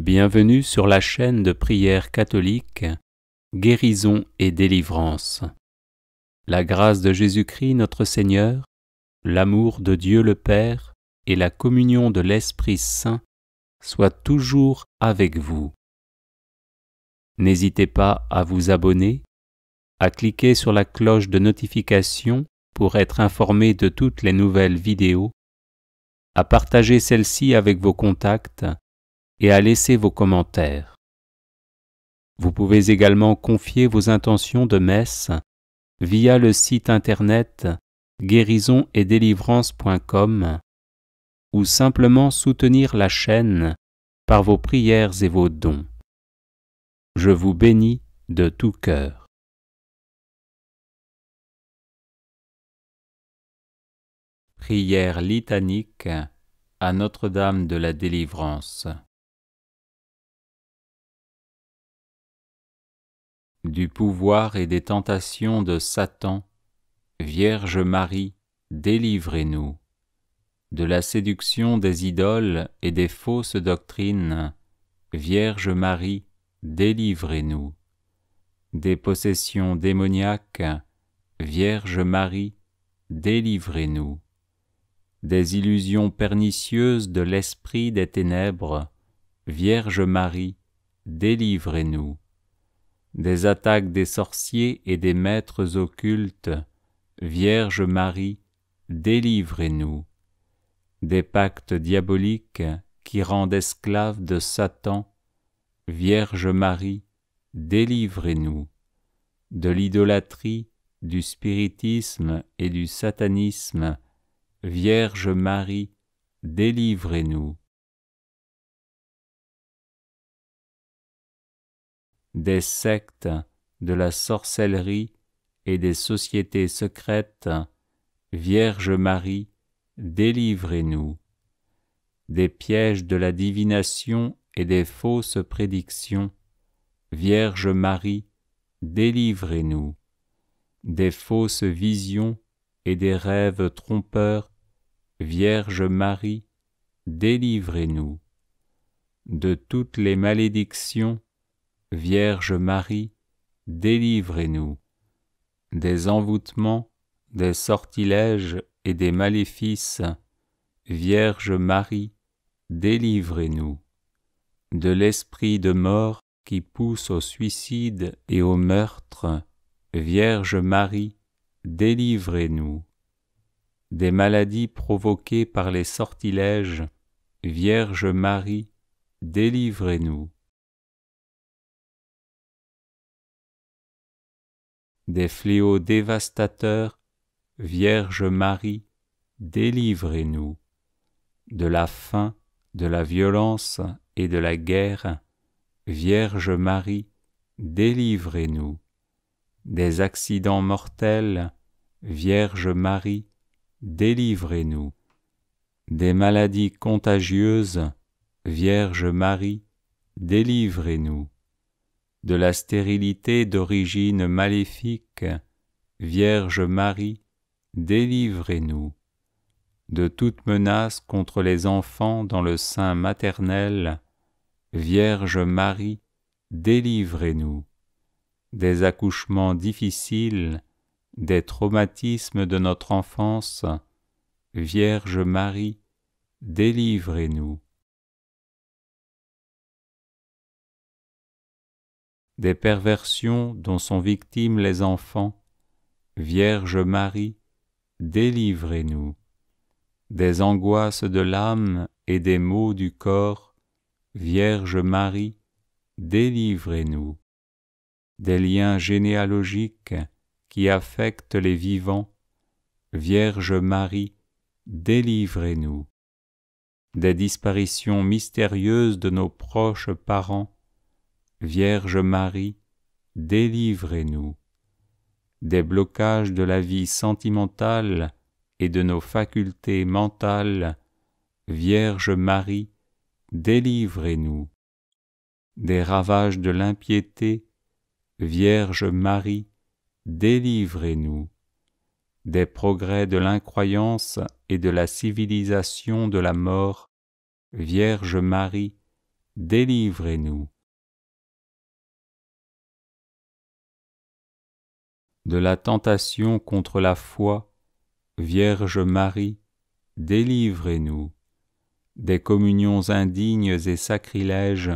Bienvenue sur la chaîne de prière catholique Guérison et délivrance. La grâce de Jésus-Christ notre Seigneur, l'amour de Dieu le Père et la communion de l'Esprit Saint soient toujours avec vous. N'hésitez pas à vous abonner, à cliquer sur la cloche de notification pour être informé de toutes les nouvelles vidéos, à partager celle-ci avec vos contacts et à laisser vos commentaires. Vous pouvez également confier vos intentions de messe via le site internet guérisonetdélivrance.com ou simplement soutenir la chaîne par vos prières et vos dons. Je vous bénis de tout cœur. Prière litanique à Notre-Dame de la Délivrance. Du pouvoir et des tentations de Satan, Vierge Marie, délivrez-nous. De la séduction des idoles et des fausses doctrines, Vierge Marie, délivrez-nous. Des possessions démoniaques, Vierge Marie, délivrez-nous. Des illusions pernicieuses de l'esprit des ténèbres, Vierge Marie, délivrez-nous. Des attaques des sorciers et des maîtres occultes, Vierge Marie, délivrez-nous. Des pactes diaboliques qui rendent esclaves de Satan, Vierge Marie, délivrez-nous. De l'idolâtrie, du spiritisme et du satanisme, Vierge Marie, délivrez-nous. Des sectes, de la sorcellerie et des sociétés secrètes, Vierge Marie, délivrez-nous. Des pièges de la divination et des fausses prédictions, Vierge Marie, délivrez-nous. Des fausses visions et des rêves trompeurs, Vierge Marie, délivrez-nous. De toutes les malédictions, Vierge Marie, délivrez-nous. Des envoûtements, des sortilèges et des maléfices, Vierge Marie, délivrez-nous. De l'esprit de mort qui pousse au suicide et au meurtre, Vierge Marie, délivrez-nous. Des maladies provoquées par les sortilèges, Vierge Marie, délivrez-nous. Des fléaux dévastateurs, Vierge Marie, délivrez-nous. De la faim, de la violence et de la guerre, Vierge Marie, délivrez-nous. Des accidents mortels, Vierge Marie, délivrez-nous. Des maladies contagieuses, Vierge Marie, délivrez-nous. De la stérilité d'origine maléfique, Vierge Marie, délivrez-nous. De toute menace contre les enfants dans le sein maternel, Vierge Marie, délivrez-nous. Des accouchements difficiles, des traumatismes de notre enfance, Vierge Marie, délivrez-nous. Des perversions dont sont victimes les enfants, Vierge Marie, délivrez-nous. Des angoisses de l'âme et des maux du corps, Vierge Marie, délivrez-nous. Des liens généalogiques qui affectent les vivants, Vierge Marie, délivrez-nous. Des disparitions mystérieuses de nos proches parents, Vierge Marie, délivrez-nous. Des blocages de la vie sentimentale et de nos facultés mentales, Vierge Marie, délivrez-nous. Des ravages de l'impiété, Vierge Marie, délivrez-nous. Des progrès de l'incroyance et de la civilisation de la mort, Vierge Marie, délivrez-nous. De la tentation contre la foi, Vierge Marie, délivrez-nous. Des communions indignes et sacrilèges,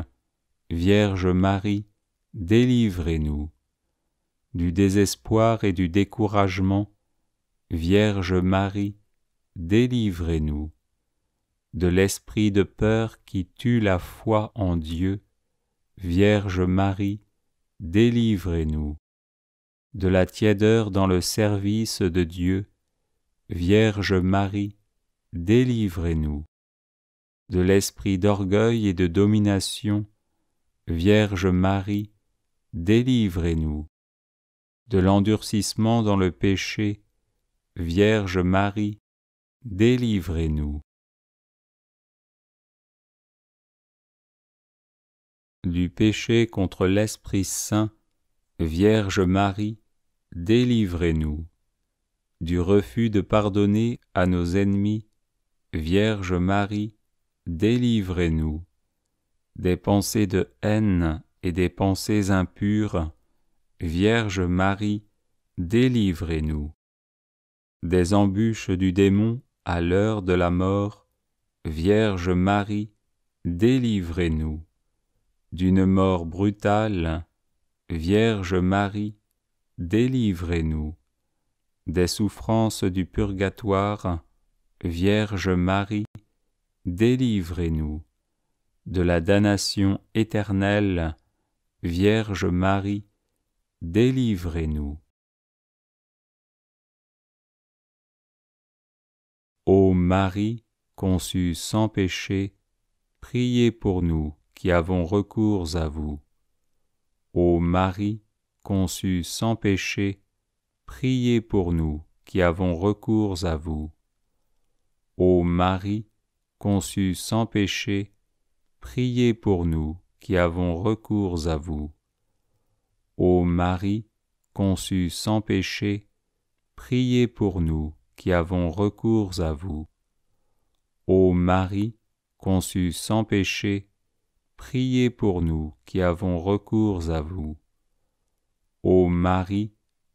Vierge Marie, délivrez-nous. Du désespoir et du découragement, Vierge Marie, délivrez-nous. De l'esprit de peur qui tue la foi en Dieu, Vierge Marie, délivrez-nous. De la tiédeur dans le service de Dieu, Vierge Marie, délivrez-nous. De l'esprit d'orgueil et de domination, Vierge Marie, délivrez-nous. De l'endurcissement dans le péché, Vierge Marie, délivrez-nous. Du péché contre l'Esprit Saint, Vierge Marie, délivrez-nous. Du refus de pardonner à nos ennemis, Vierge Marie, délivrez-nous. Des pensées de haine et des pensées impures, Vierge Marie, délivrez-nous. Des embûches du démon à l'heure de la mort, Vierge Marie, délivrez-nous. D'une mort brutale, Vierge Marie, délivrez-nous. Des souffrances du purgatoire, Vierge Marie, délivrez-nous. De la damnation éternelle, Vierge Marie, délivrez-nous. Ô Marie, conçue sans péché, priez pour nous qui avons recours à vous. Ô Marie, conçue sans péché, priez pour nous qui avons recours à vous. Ô Marie, conçue sans péché, priez pour nous qui avons recours à vous. Ô Marie, conçue sans péché, priez pour nous qui avons recours à vous. Ô Marie, conçue sans péché, priez pour nous qui avons recours à vous. Ô Marie,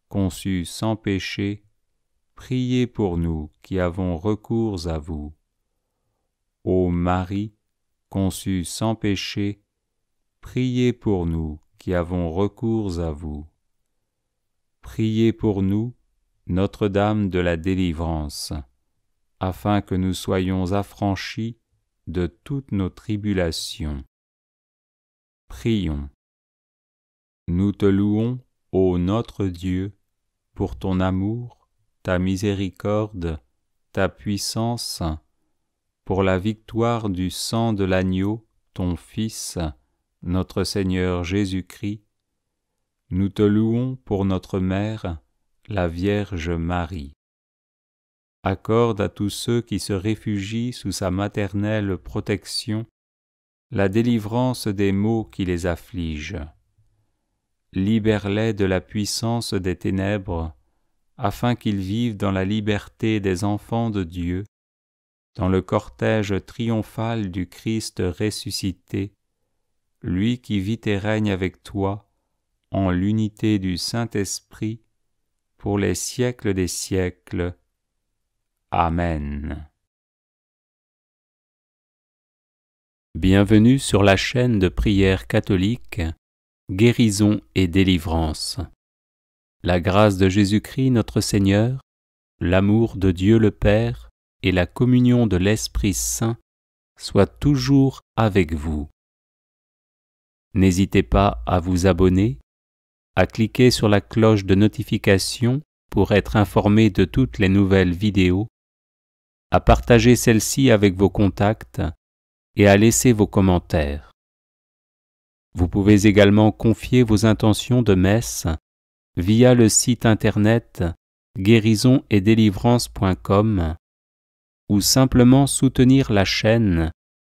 conçue sans péché, priez pour nous qui avons recours à vous. Ô Marie, conçue sans péché, priez pour nous qui avons recours à vous. Priez pour nous, Notre-Dame de la délivrance, afin que nous soyons affranchis de toutes nos tribulations. Prions. Nous te louons, ô notre Dieu, pour ton amour, ta miséricorde, ta puissance, pour la victoire du sang de l'agneau, ton Fils, notre Seigneur Jésus-Christ. Nous te louons pour notre Mère, la Vierge Marie. Accorde à tous ceux qui se réfugient sous sa maternelle protection la délivrance des maux qui les affligent. Libère-les de la puissance des ténèbres, afin qu'ils vivent dans la liberté des enfants de Dieu, dans le cortège triomphal du Christ ressuscité, lui qui vit et règne avec toi, en l'unité du Saint-Esprit, pour les siècles des siècles. Amen. Bienvenue sur la chaîne de prière catholique, Guérison et délivrance. La grâce de Jésus-Christ notre Seigneur, l'amour de Dieu le Père et la communion de l'Esprit Saint soient toujours avec vous. N'hésitez pas à vous abonner, à cliquer sur la cloche de notification pour être informé de toutes les nouvelles vidéos, à partager celle-ci avec vos contacts et à laisser vos commentaires. Vous pouvez également confier vos intentions de messe via le site internet guérisonetdélivrance.com ou simplement soutenir la chaîne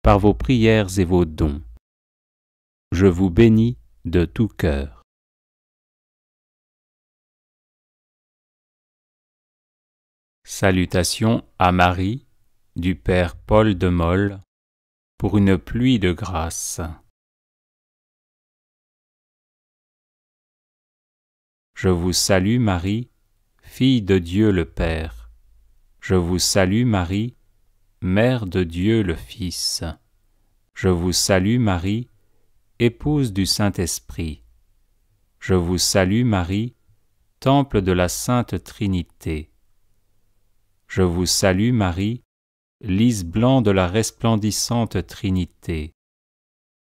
par vos prières et vos dons. Je vous bénis de tout cœur. Salutations à Marie, du Père Paul de Molle, pour une pluie de grâce. Je vous salue Marie, fille de Dieu le Père. Je vous salue Marie, Mère de Dieu le Fils. Je vous salue Marie, épouse du Saint-Esprit. Je vous salue Marie, temple de la Sainte Trinité. Je vous salue Marie, lys blanc de la resplendissante Trinité.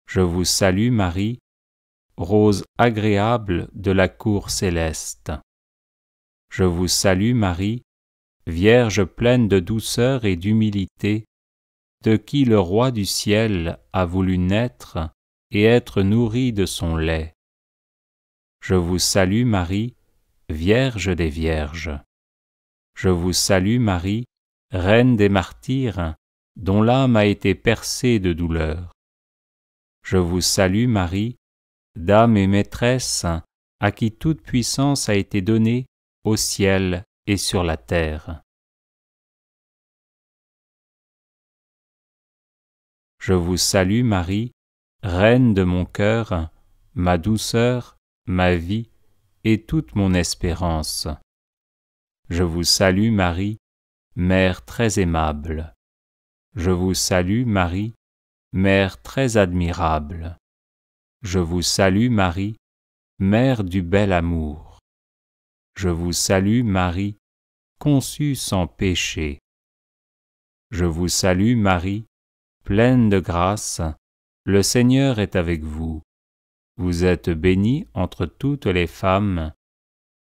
Je vous salue Marie, rose agréable de la cour céleste. Je vous salue Marie, Vierge pleine de douceur et d'humilité, de qui le Roi du ciel a voulu naître et être nourri de son lait. Je vous salue Marie, Vierge des Vierges. Je vous salue Marie, Reine des martyrs, dont l'âme a été percée de douleur. Je vous salue Marie, Dame et Maîtresse, à qui toute puissance a été donnée au ciel et sur la terre. Je vous salue Marie, Reine de mon cœur, ma douceur, ma vie et toute mon espérance. Je vous salue Marie, Mère très aimable. Je vous salue Marie, Mère très admirable. Je vous salue Marie, Mère du bel amour. Je vous salue Marie, conçue sans péché. Je vous salue Marie, pleine de grâce, le Seigneur est avec vous. Vous êtes bénie entre toutes les femmes,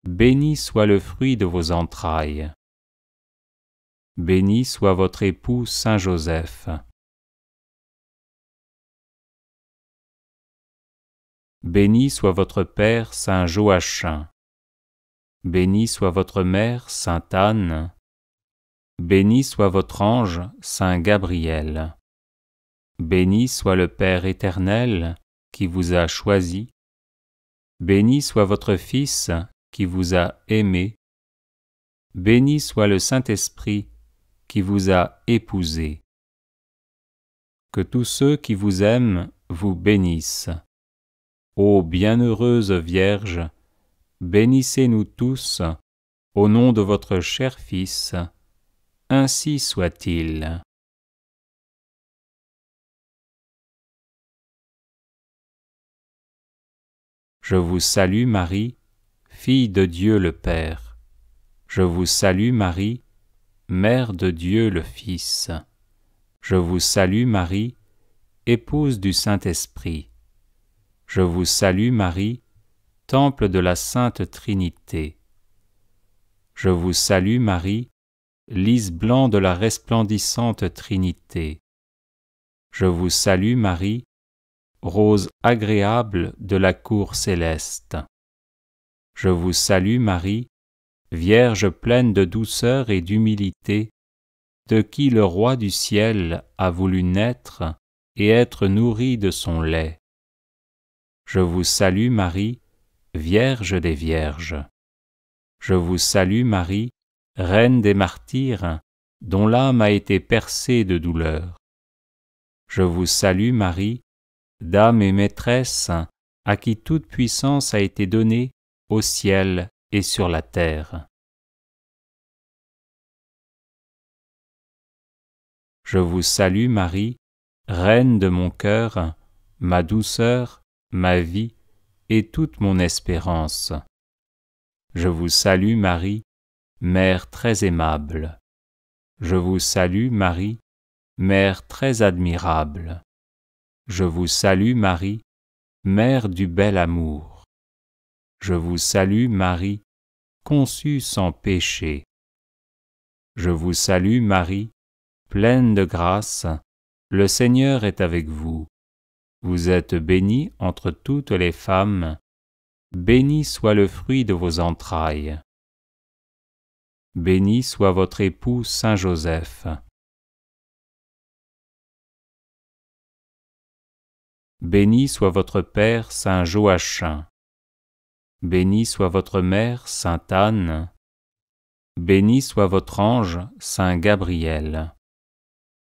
béni soit le fruit de vos entrailles. Béni soit votre époux Saint Joseph. Béni soit votre père Saint Joachim. Béni soit votre mère Sainte Anne. Béni soit votre ange Saint Gabriel. Béni soit le Père éternel qui vous a choisi. Béni soit votre Fils qui vous a aimé. Béni soit le Saint-Esprit qui vous a épousé. Que tous ceux qui vous aiment vous bénissent. Ô bienheureuse Vierge, bénissez-nous tous, au nom de votre cher Fils, ainsi soit-il. Je vous salue Marie, fille de Dieu le Père. Je vous salue Marie, Mère de Dieu le Fils. Je vous salue Marie, épouse du Saint-Esprit. Je vous salue Marie, temple de la Sainte Trinité. Je vous salue Marie, lys blanc de la resplendissante Trinité. Je vous salue Marie, rose agréable de la cour céleste. Je vous salue Marie, Vierge pleine de douceur et d'humilité, de qui le Roi du ciel a voulu naître et être nourri de son lait. Je vous salue Marie, Vierge des Vierges. Je vous salue Marie, Reine des martyrs, dont l'âme a été percée de douleur. Je vous salue Marie, Dame et Maîtresse, à qui toute puissance a été donnée au ciel et sur la terre. Je vous salue Marie, Reine de mon cœur, ma douceur, ma vie et toute mon espérance. Je vous salue Marie, Mère très aimable. Je vous salue Marie, Mère très admirable. Je vous salue Marie, Mère du bel amour. Je vous salue Marie, conçue sans péché. Je vous salue Marie, pleine de grâce, le Seigneur est avec vous. Vous êtes bénie entre toutes les femmes, béni soit le fruit de vos entrailles. Béni soit votre époux Saint Joseph. Béni soit votre père Saint Joachim. Béni soit votre mère Sainte Anne. Béni soit votre ange Saint Gabriel.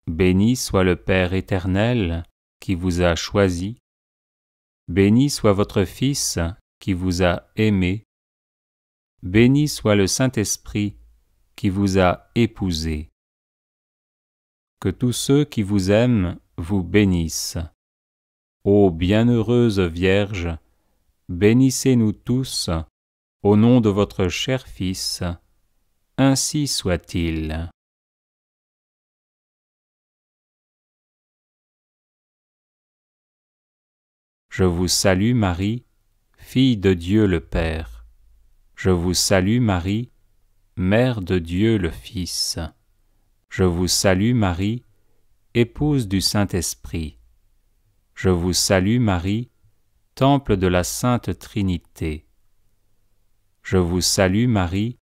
Béni soit le Père éternel qui vous a choisi. Béni soit votre Fils qui vous a aimé. Béni soit le Saint-Esprit qui vous a épousé. Que tous ceux qui vous aiment vous bénissent. Ô bienheureuse Vierge, bénissez-nous tous, au nom de votre cher Fils, ainsi soit-il. Je vous salue Marie, fille de Dieu le Père. Je vous salue Marie, Mère de Dieu le Fils. Je vous salue Marie, épouse du Saint-Esprit. Je vous salue Marie, temple de la Sainte Trinité. Je vous salue Marie,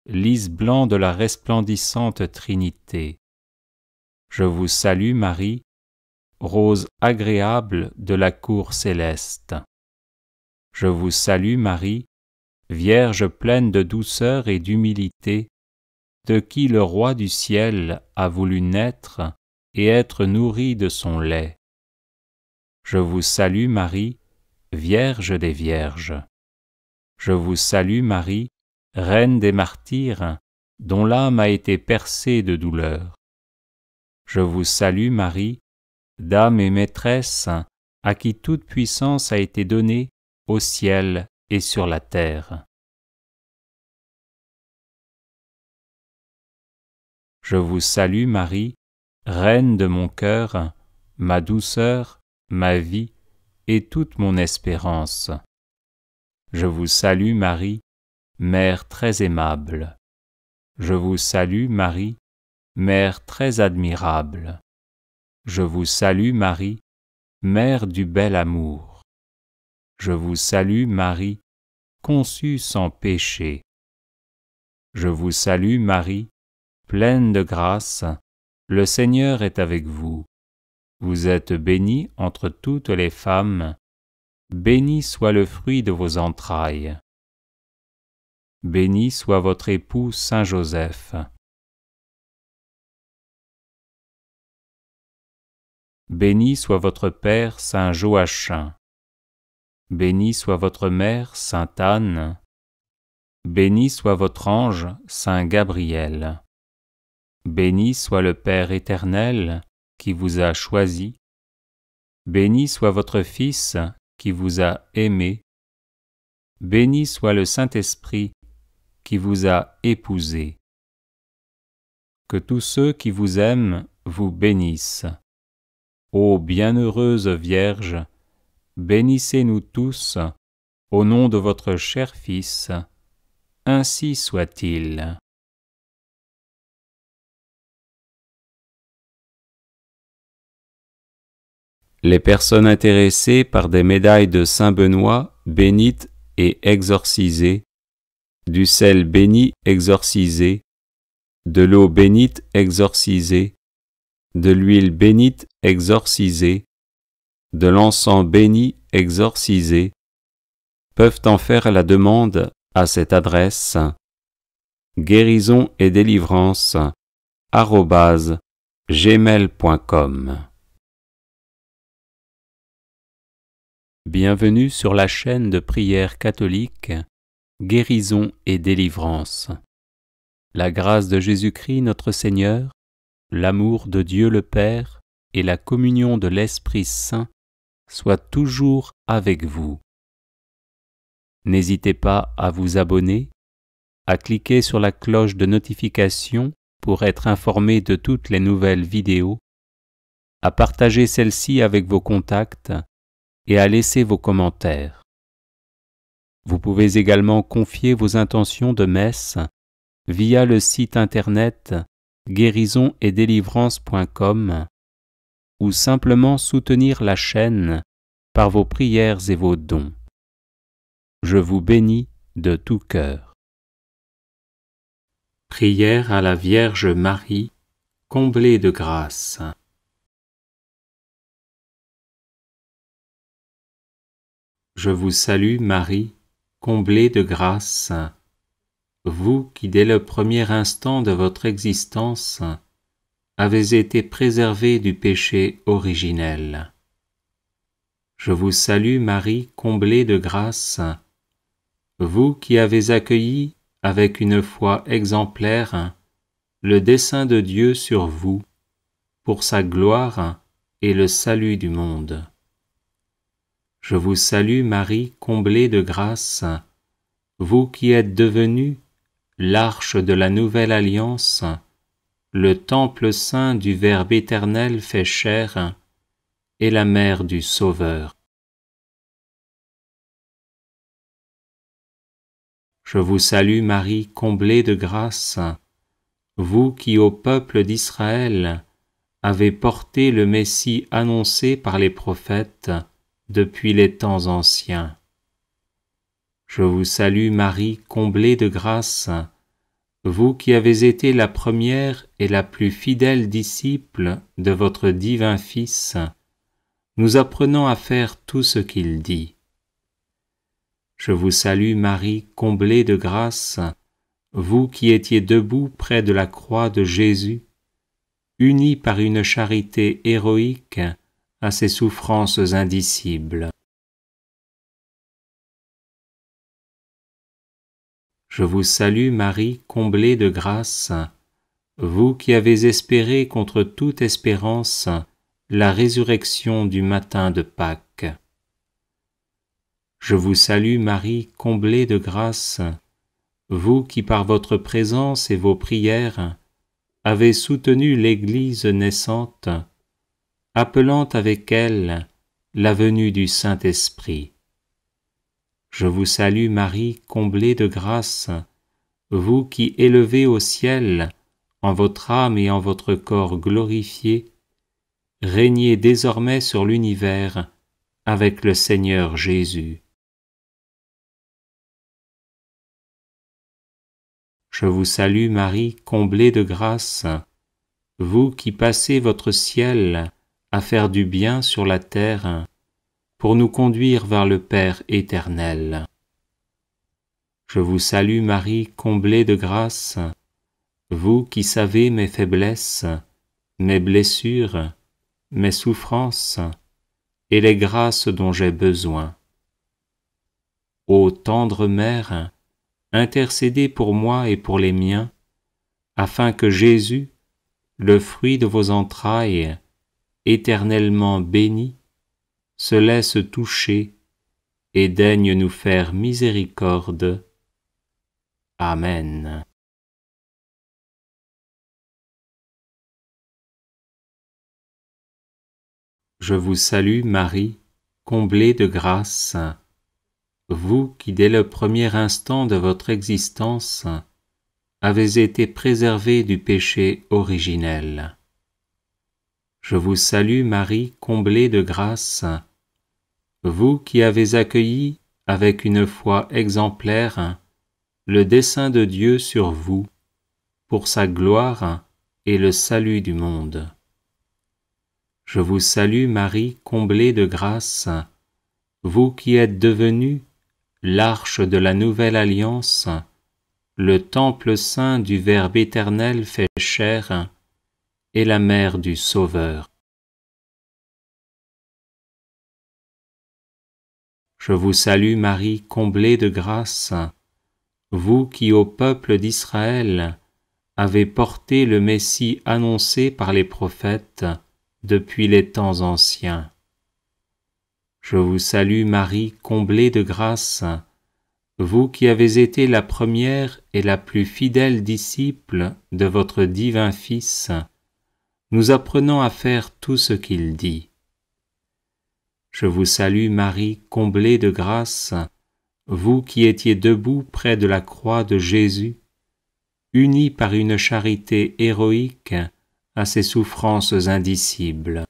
lys blanc de la resplendissante Trinité. Je vous salue Marie, rose agréable de la cour céleste. Je vous salue Marie, Vierge pleine de douceur et d'humilité, de qui le Roi du ciel a voulu naître et être nourri de son lait. Je vous salue Marie, Vierge des Vierges. Je vous salue Marie, Reine des martyrs, dont l'âme a été percée de douleur. Je vous salue Marie, Dame et Maîtresse, à qui toute puissance a été donnée au ciel et sur la terre. Je vous salue Marie, Reine de mon cœur, ma douceur, ma vie et toute mon espérance. Je vous salue Marie, Mère très aimable. Je vous salue Marie, Mère très admirable. Je vous salue Marie, Mère du bel amour. Je vous salue Marie, conçue sans péché. Je vous salue Marie, pleine de grâce, le Seigneur est avec vous. Vous êtes bénie entre toutes les femmes, béni soit le fruit de vos entrailles. Béni soit votre époux Saint Joseph. Béni soit votre père Saint Joachim. Béni soit votre mère Sainte Anne. Béni soit votre ange Saint Gabriel. Béni soit le Père éternel qui vous a choisi. Béni soit votre Fils qui vous a aimé. Béni soit le Saint-Esprit qui vous a épousé. Que tous ceux qui vous aiment vous bénissent. Ô bienheureuse Vierge, bénissez-nous tous, au nom de votre cher Fils, ainsi soit-il. Les personnes intéressées par des médailles de Saint Benoît bénites et exorcisées, du sel béni exorcisé, de l'eau bénite exorcisée, de l'huile bénite exorcisée, de l'encens béni exorcisé, peuvent en faire la demande à cette adresse guérisonetdélivrance@gmail.com. Bienvenue sur la chaîne de prière catholique Guérison et délivrance. La grâce de Jésus-Christ notre Seigneur, l'amour de Dieu le Père et la communion de l'Esprit Saint soient toujours avec vous. N'hésitez pas à vous abonner, à cliquer sur la cloche de notification pour être informé de toutes les nouvelles vidéos, à partager celle-ci avec vos contacts et à laisser vos commentaires. Vous pouvez également confier vos intentions de messe via le site internet guérisonetdélivrance.com ou simplement soutenir la chaîne par vos prières et vos dons. Je vous bénis de tout cœur. Prière à la Vierge Marie, comblée de grâce. Je vous salue Marie, comblée de grâce, vous qui dès le premier instant de votre existence avez été préservée du péché originel. Je vous salue Marie, comblée de grâce, vous qui avez accueilli avec une foi exemplaire le dessein de Dieu sur vous, pour sa gloire et le salut du monde. Je vous salue Marie, comblée de grâce, vous qui êtes devenue l'arche de la nouvelle alliance, le temple saint du Verbe éternel fait chair, et la mère du Sauveur. Je vous salue Marie, comblée de grâce, vous qui au peuple d'Israël avez porté le Messie annoncé par les prophètes depuis les temps anciens. Je vous salue Marie, comblée de grâce, vous qui avez été la première et la plus fidèle disciple de votre divin Fils, nous apprenant à faire tout ce qu'il dit. Je vous salue Marie, comblée de grâce, vous qui étiez debout près de la croix de Jésus, unie par une charité héroïque à ses souffrances indicibles. Je vous salue Marie, comblée de grâce, vous qui avez espéré contre toute espérance la résurrection du matin de Pâques. Je vous salue Marie, comblée de grâce, vous qui par votre présence et vos prières avez soutenu l'Église naissante, appelant avec elle la venue du Saint-Esprit. Je vous salue Marie, comblée de grâce, vous qui élevez au ciel, en votre âme et en votre corps glorifiés, régnez désormais sur l'univers avec le Seigneur Jésus. Je vous salue Marie, comblée de grâce, vous qui passez votre ciel à faire du bien sur la terre, pour nous conduire vers le Père éternel. Je vous salue Marie, comblée de grâce, vous qui savez mes faiblesses, mes blessures, mes souffrances et les grâces dont j'ai besoin. Ô tendre Mère, intercédez pour moi et pour les miens, afin que Jésus, le fruit de vos entrailles, éternellement béni, se laisse toucher et daigne nous faire miséricorde. Amen. Je vous salue Marie, comblée de grâce, vous qui dès le premier instant de votre existence avez été préservée du péché originel. Je vous salue Marie, comblée de grâce, vous qui avez accueilli avec une foi exemplaire le dessein de Dieu sur vous, pour sa gloire et le salut du monde. Je vous salue Marie, comblée de grâce, vous qui êtes devenue l'arche de la nouvelle alliance, le temple saint du Verbe éternel fait chair, et la mère du Sauveur. Je vous salue Marie, comblée de grâce, vous qui au peuple d'Israël avez porté le Messie annoncé par les prophètes depuis les temps anciens. Je vous salue Marie, comblée de grâce, vous qui avez été la première et la plus fidèle disciple de votre divin Fils, nous apprenant à faire tout ce qu'il dit. Je vous salue Marie, comblée de grâce, vous qui étiez debout près de la croix de Jésus, unie par une charité héroïque à ses souffrances indicibles.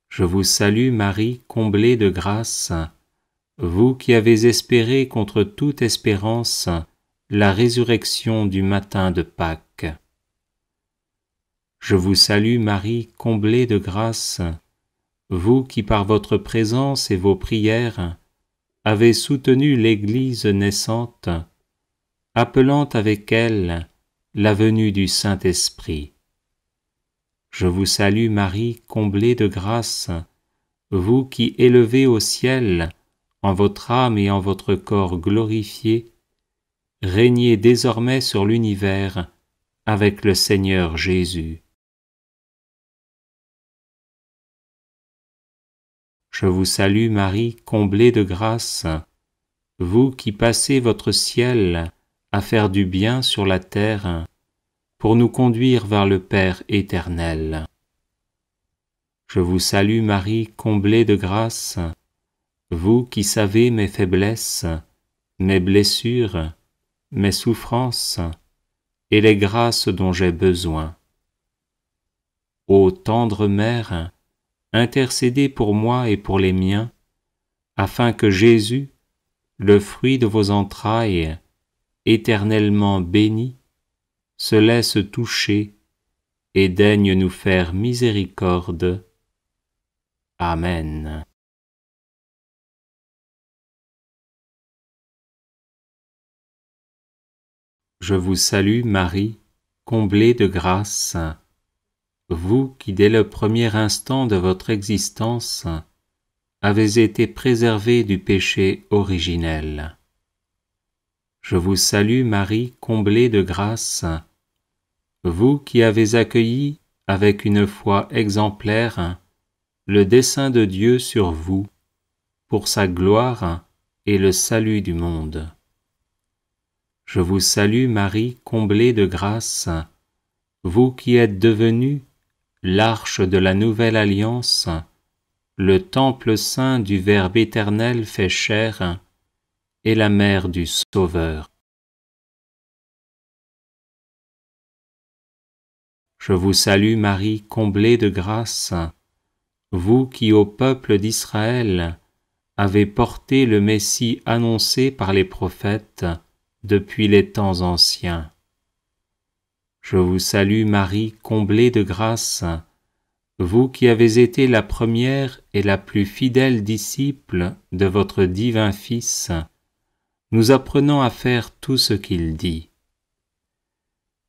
Je vous salue Marie, comblée de grâce, vous qui avez espéré contre toute espérance la résurrection du matin de Pâques. Je vous salue Marie, comblée de grâce, vous qui par votre présence et vos prières avez soutenu l'Église naissante, appelant avec elle la venue du Saint-Esprit. Je vous salue Marie, comblée de grâce, vous qui élevez au ciel, en votre âme et en votre corps glorifiés, régnez désormais sur l'univers avec le Seigneur Jésus. Je vous salue Marie, comblée de grâce, vous qui passez votre ciel à faire du bien sur la terre, pour nous conduire vers le Père éternel. Je vous salue Marie, comblée de grâce, vous qui savez mes faiblesses, mes blessures, mes souffrances et les grâces dont j'ai besoin. Ô tendre Mère, intercédez pour moi et pour les miens, afin que Jésus, le fruit de vos entrailles, éternellement béni, se laisse toucher et daigne nous faire miséricorde. Amen. Je vous salue Marie, comblée de grâce, vous qui dès le premier instant de votre existence avez été préservée du péché originel. Je vous salue Marie, comblée de grâce, vous qui avez accueilli avec une foi exemplaire le dessein de Dieu sur vous, pour sa gloire et le salut du monde. Je vous salue Marie, comblée de grâce, vous qui êtes devenue l'arche de la nouvelle alliance, le temple saint du Verbe éternel fait chair, et la mère du Sauveur. Je vous salue Marie, comblée de grâce, vous qui au peuple d'Israël avez porté le Messie annoncé par les prophètes depuis les temps anciens. Je vous salue Marie, comblée de grâce, vous qui avez été la première et la plus fidèle disciple de votre divin Fils, nous apprenant à faire tout ce qu'il dit.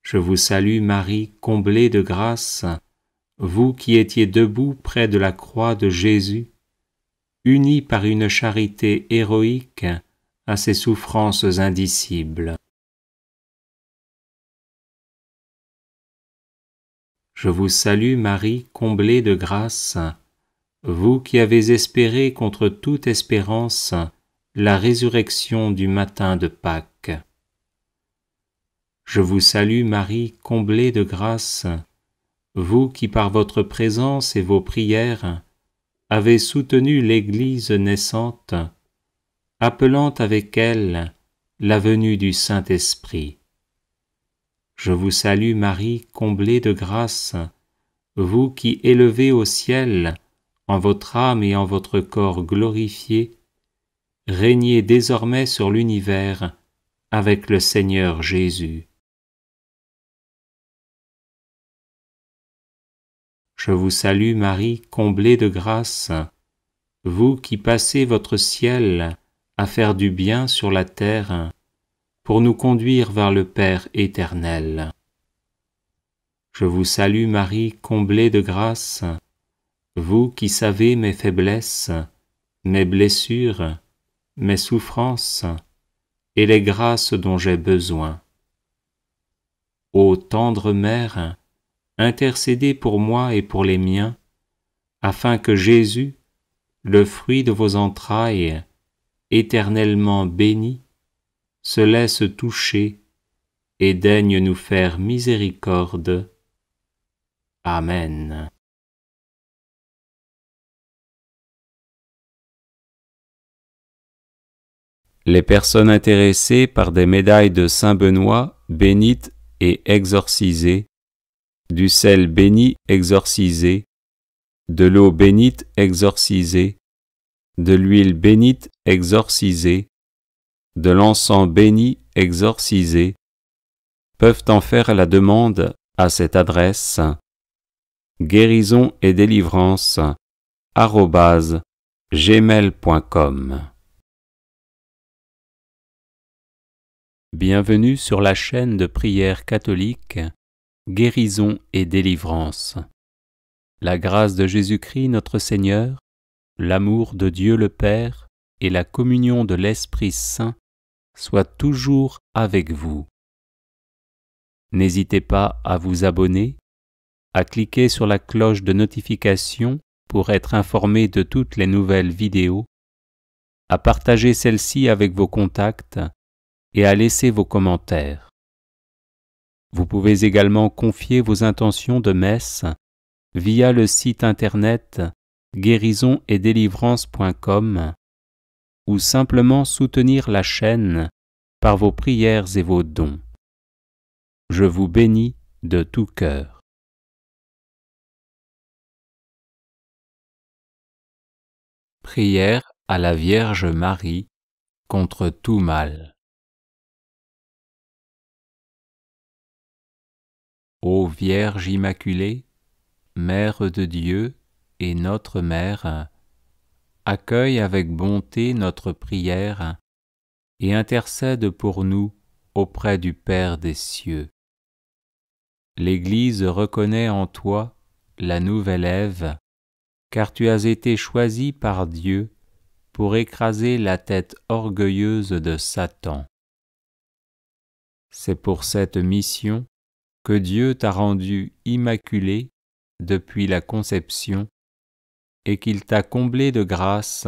Je vous salue Marie, comblée de grâce, vous qui étiez debout près de la croix de Jésus, unis par une charité héroïque à ses souffrances indicibles. Je vous salue Marie, comblée de grâce, vous qui avez espéré contre toute espérance la résurrection du matin de Pâques. Je vous salue Marie, comblée de grâce, vous qui par votre présence et vos prières avez soutenu l'Église naissante, appelant avec elle la venue du Saint-Esprit. Je vous salue Marie, comblée de grâce, vous qui élevez au ciel, en votre âme et en votre corps glorifiés, régnez désormais sur l'univers avec le Seigneur Jésus. Je vous salue Marie, comblée de grâce, vous qui passez votre ciel à faire du bien sur la terre, pour nous conduire vers le Père éternel. Je vous salue Marie, comblée de grâce, vous qui savez mes faiblesses, mes blessures, mes souffrances et les grâces dont j'ai besoin. Ô tendre Mère, intercédez pour moi et pour les miens, afin que Jésus, le fruit de vos entrailles, éternellement béni, se laisse toucher et daigne nous faire miséricorde. Amen. Les personnes intéressées par des médailles de Saint Benoît bénites et exorcisées, du sel béni exorcisé, de l'eau bénite exorcisée, de l'huile bénite exorcisée, de l'encens béni exorcisé, peuvent en faire la demande à cette adresse guérison-et-délivrance@gmail.com. Bienvenue sur la chaîne de prière catholique Guérison et délivrance. La grâce de Jésus-Christ notre Seigneur, l'amour de Dieu le Père et la communion de l'Esprit Saint soient toujours avec vous. N'hésitez pas à vous abonner, à cliquer sur la cloche de notification pour être informé de toutes les nouvelles vidéos, à partager celle-ci avec vos contacts et à laisser vos commentaires. Vous pouvez également confier vos intentions de messe via le site internet guérisonetdélivrance.com ou simplement soutenir la chaîne par vos prières et vos dons. Je vous bénis de tout cœur. Prière à la Vierge Marie contre tout mal. Ô Vierge Immaculée, Mère de Dieu et notre Mère, accueille avec bonté notre prière et intercède pour nous auprès du Père des cieux. L'Église reconnaît en toi la nouvelle Ève, car tu as été choisie par Dieu pour écraser la tête orgueilleuse de Satan. C'est pour cette mission que Dieu t'a rendue immaculée depuis la conception et qu'il t'a comblée de grâce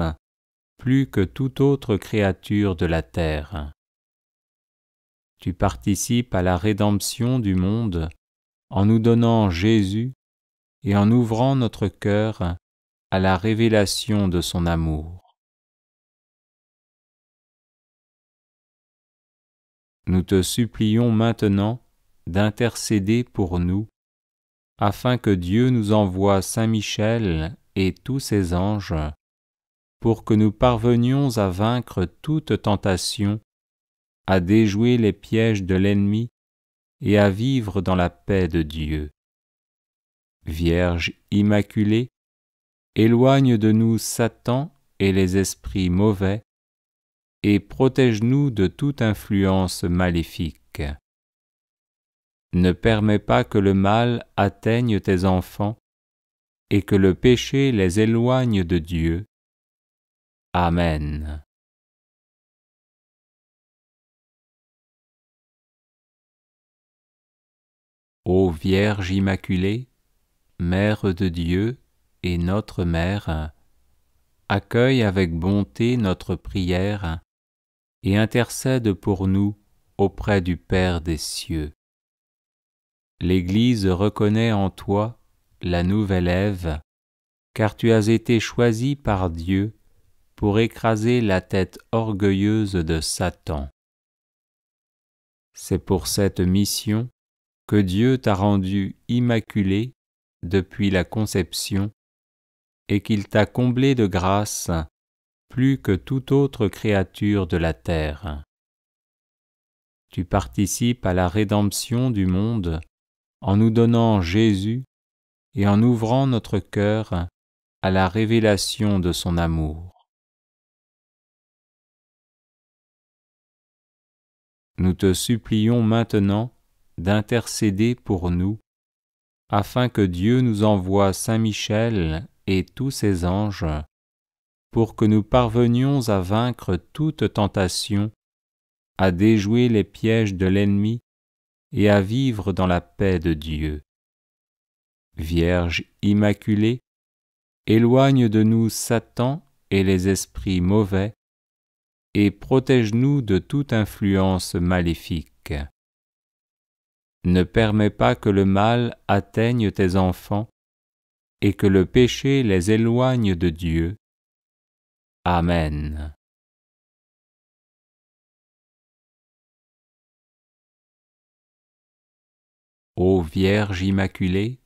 plus que toute autre créature de la terre. Tu participes à la rédemption du monde en nous donnant Jésus et en ouvrant notre cœur à la révélation de son amour. Nous te supplions maintenant d'intercéder pour nous, afin que Dieu nous envoie Saint Michel et tous ses anges, pour que nous parvenions à vaincre toute tentation, à déjouer les pièges de l'ennemi et à vivre dans la paix de Dieu. Vierge Immaculée, éloigne de nous Satan et les esprits mauvais, et protège-nous de toute influence maléfique. Ne permets pas que le mal atteigne tes enfants et que le péché les éloigne de Dieu. Amen. Ô Vierge Immaculée, Mère de Dieu et notre Mère, accueille avec bonté notre prière et intercède pour nous auprès du Père des cieux. L'Église reconnaît en toi la nouvelle Ève, car tu as été choisie par Dieu pour écraser la tête orgueilleuse de Satan. C'est pour cette mission que Dieu t'a rendue immaculée depuis la conception et qu'il t'a comblée de grâce plus que toute autre créature de la terre. Tu participes à la rédemption du monde en nous donnant Jésus et en ouvrant notre cœur à la révélation de son amour. Nous te supplions maintenant d'intercéder pour nous, afin que Dieu nous envoie Saint Michel et tous ses anges, pour que nous parvenions à vaincre toute tentation, à déjouer les pièges de l'ennemi et à vivre dans la paix de Dieu. Vierge Immaculée, éloigne de nous Satan et les esprits mauvais, et protège-nous de toute influence maléfique. Ne permets pas que le mal atteigne tes enfants et que le péché les éloigne de Dieu. Amen. Ô Vierge Immaculée,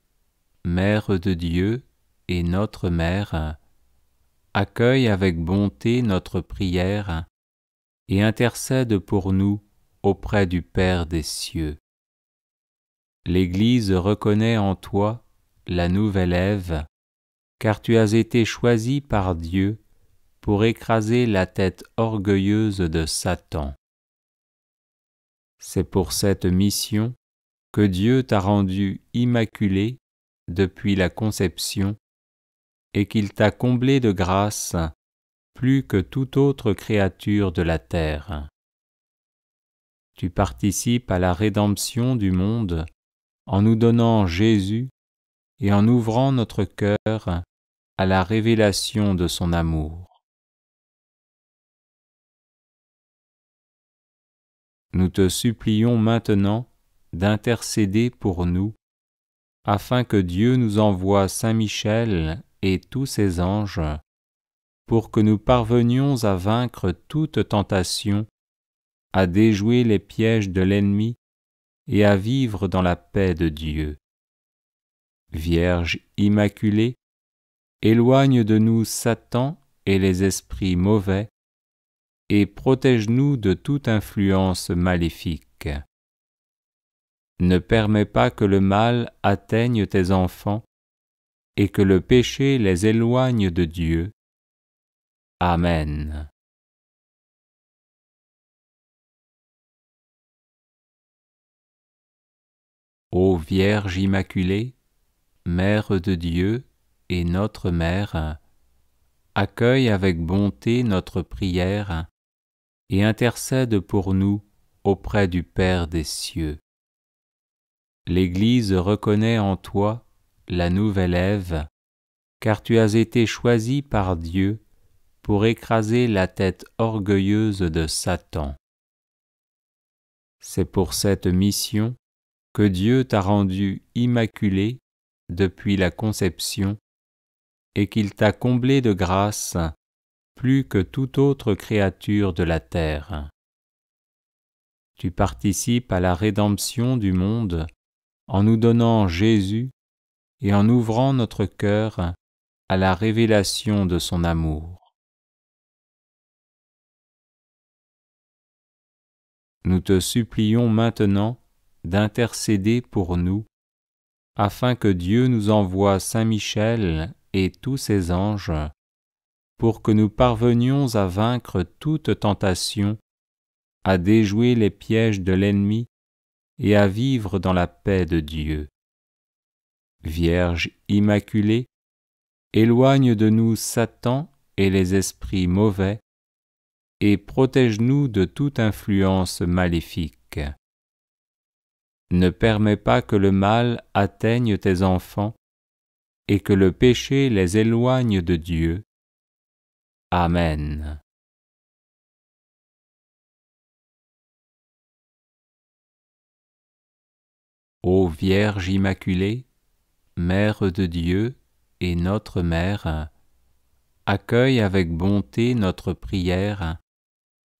Mère de Dieu et notre Mère, accueille avec bonté notre prière et intercède pour nous auprès du Père des cieux. L'Église reconnaît en toi la nouvelle Ève, car tu as été choisie par Dieu pour écraser la tête orgueilleuse de Satan. C'est pour cette mission que Dieu t'a rendue immaculée depuis la conception et qu'il t'a comblée de grâce plus que toute autre créature de la terre. Tu participes à la rédemption du monde en nous donnant Jésus et en ouvrant notre cœur à la révélation de son amour. Nous te supplions maintenant d'intercéder pour nous, afin que Dieu nous envoie Saint Michel et tous ses anges, pour que nous parvenions à vaincre toute tentation, à déjouer les pièges de l'ennemi et à vivre dans la paix de Dieu. Vierge immaculée, éloigne de nous Satan et les esprits mauvais, et protège-nous de toute influence maléfique. Ne permets pas que le mal atteigne tes enfants et que le péché les éloigne de Dieu. Amen. Ô Vierge immaculée, Mère de Dieu et notre Mère, accueille avec bonté notre prière et intercède pour nous auprès du Père des cieux. L'Église reconnaît en toi la nouvelle Ève, car tu as été choisie par Dieu pour écraser la tête orgueilleuse de Satan. C'est pour cette mission que Dieu t'a rendue immaculée depuis la conception et qu'il t'a comblée de grâce plus que toute autre créature de la terre. Tu participes à la rédemption du monde en nous donnant Jésus et en ouvrant notre cœur à la révélation de son amour. Nous te supplions maintenant d'intercéder pour nous, afin que Dieu nous envoie Saint Michel et tous ses anges, pour que nous parvenions à vaincre toute tentation, à déjouer les pièges de l'ennemi et à vivre dans la paix de Dieu. Vierge immaculée, éloigne de nous Satan et les esprits mauvais, et protège-nous de toute influence maléfique. Ne permets pas que le mal atteigne tes enfants et que le péché les éloigne de Dieu. Amen. Ô Vierge immaculée, Mère de Dieu et notre Mère, accueille avec bonté notre prière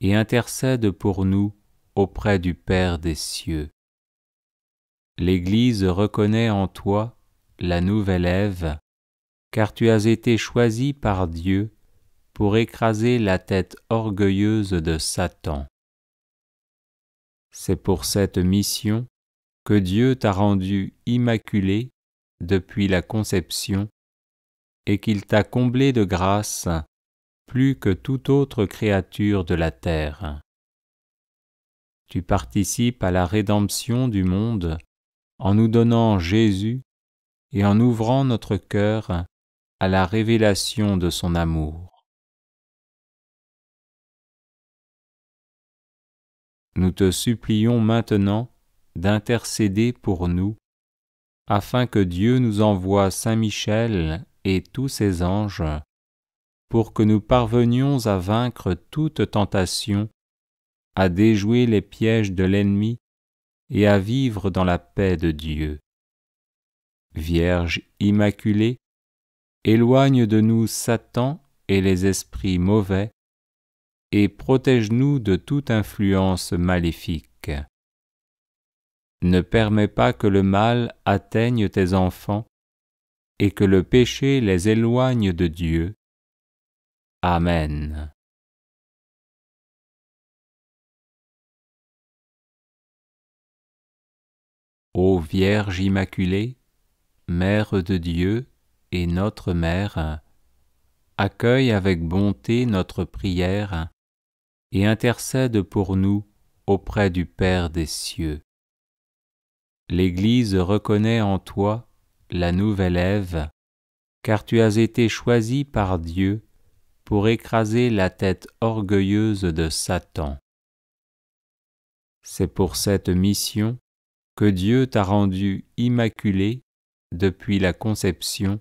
et intercède pour nous auprès du Père des cieux. L'Église reconnaît en toi la nouvelle Ève, car tu as été choisie par Dieu pour écraser la tête orgueilleuse de Satan. C'est pour cette mission que Dieu t'a rendue immaculée depuis la conception et qu'il t'a comblée de grâce plus que toute autre créature de la terre. Tu participes à la rédemption du monde en nous donnant Jésus et en ouvrant notre cœur à la révélation de son amour. Nous te supplions maintenant d'intercéder pour nous, afin que Dieu nous envoie Saint Michel et tous ses anges, pour que nous parvenions à vaincre toute tentation, à déjouer les pièges de l'ennemi et à vivre dans la paix de Dieu. Vierge immaculée, éloigne de nous Satan et les esprits mauvais, et protège-nous de toute influence maléfique. Ne permets pas que le mal atteigne tes enfants et que le péché les éloigne de Dieu. Amen. Ô Vierge immaculée, Mère de Dieu et notre Mère, accueille avec bonté notre prière et intercède pour nous auprès du Père des cieux. L'Église reconnaît en toi la nouvelle Ève, car tu as été choisi par Dieu pour écraser la tête orgueilleuse de Satan. C'est pour cette mission que Dieu t'a rendu immaculé depuis la conception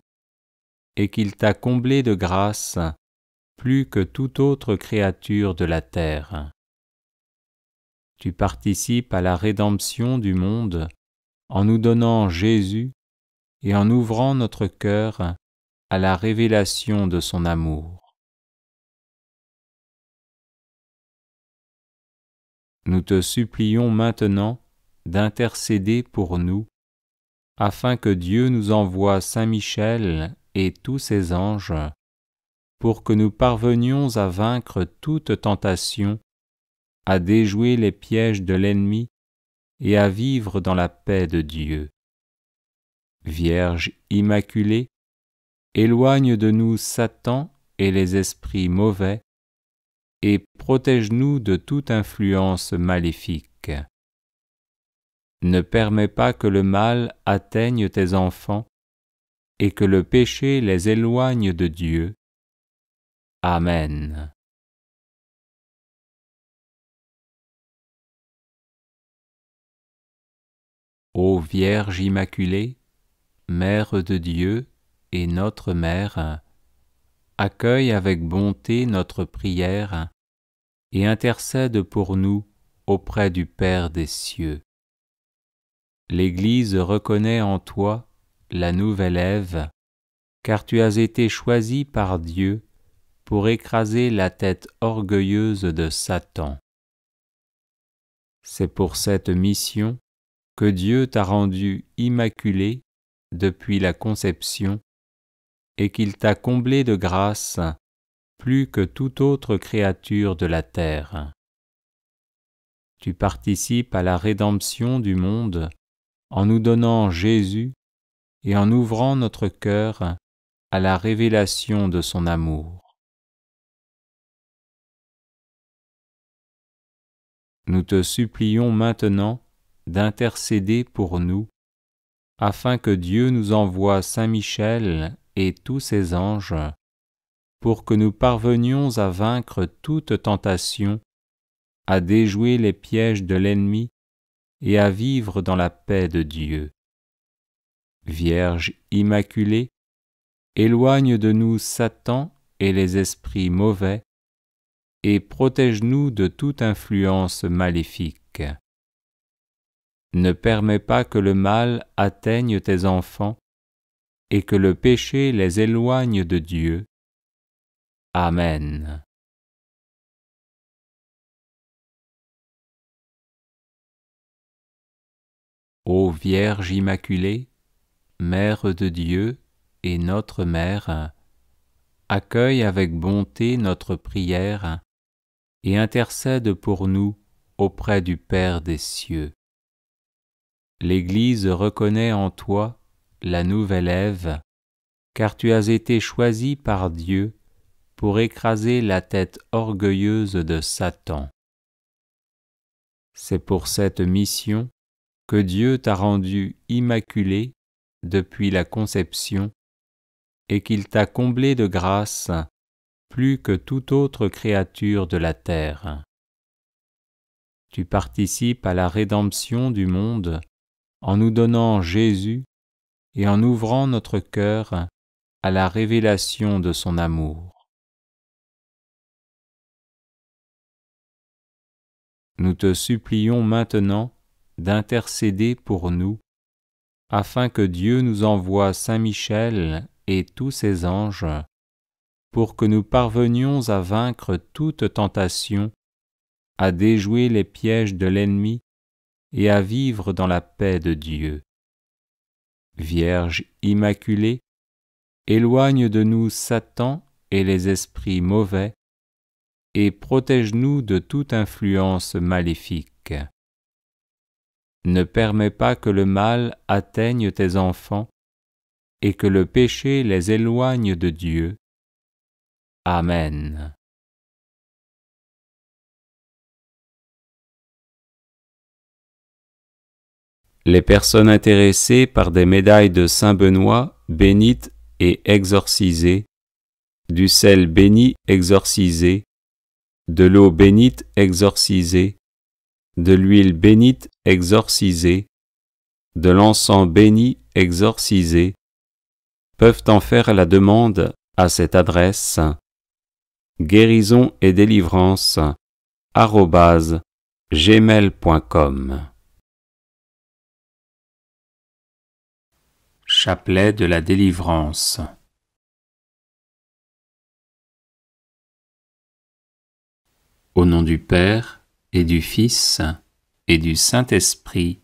et qu'il t'a comblé de grâce plus que toute autre créature de la terre. Tu participes à la rédemption du monde en nous donnant Jésus et en ouvrant notre cœur à la révélation de son amour. Nous te supplions maintenant d'intercéder pour nous, afin que Dieu nous envoie Saint Michel et tous ses anges, pour que nous parvenions à vaincre toute tentation, à déjouer les pièges de l'ennemi et à vivre dans la paix de Dieu. Vierge immaculée, éloigne de nous Satan et les esprits mauvais, et protège-nous de toute influence maléfique. Ne permets pas que le mal atteigne tes enfants, et que le péché les éloigne de Dieu. Amen. Ô Vierge immaculée, Mère de Dieu et notre Mère, accueille avec bonté notre prière et intercède pour nous auprès du Père des cieux. L'Église reconnaît en toi la nouvelle Ève, car tu as été choisi par Dieu pour écraser la tête orgueilleuse de Satan. C'est pour cette mission que Dieu t'a rendu immaculé depuis la conception et qu'il t'a comblé de grâce plus que toute autre créature de la terre. Tu participes à la rédemption du monde en nous donnant Jésus et en ouvrant notre cœur à la révélation de son amour. Nous te supplions maintenant d'intercéder pour nous, afin que Dieu nous envoie Saint Michel et tous ses anges, pour que nous parvenions à vaincre toute tentation, à déjouer les pièges de l'ennemi et à vivre dans la paix de Dieu. Vierge immaculée, éloigne de nous Satan et les esprits mauvais, et protège-nous de toute influence maléfique. Ne permets pas que le mal atteigne tes enfants, et que le péché les éloigne de Dieu. Amen. Ô Vierge immaculée, Mère de Dieu et notre Mère, accueille avec bonté notre prière et intercède pour nous auprès du Père des cieux. L'Église reconnaît en toi la nouvelle Ève, car tu as été choisi par Dieu pour écraser la tête orgueilleuse de Satan. C'est pour cette mission que Dieu t'a rendu immaculé depuis la conception et qu'il t'a comblé de grâce plus que toute autre créature de la terre. Tu participes à la rédemption du monde en nous donnant Jésus et en ouvrant notre cœur à la révélation de son amour. Nous te supplions maintenant d'intercéder pour nous, afin que Dieu nous envoie Saint Michel et tous ses anges, pour que nous parvenions à vaincre toute tentation, à déjouer les pièges de l'ennemi et à vivre dans la paix de Dieu. Vierge immaculée, éloigne de nous Satan et les esprits mauvais, et protège-nous de toute influence maléfique. Ne permets pas que le mal atteigne tes enfants, et que le péché les éloigne de Dieu. Amen. Les personnes intéressées par des médailles de Saint Benoît bénites et exorcisées, du sel béni exorcisé, de l'eau bénite exorcisée, de l'huile bénite exorcisée, de l'encens béni exorcisé, peuvent en faire la demande à cette adresse guérison et délivrance @gmail.com. Chapelet de la délivrance. Au nom du Père et du Fils et du Saint-Esprit.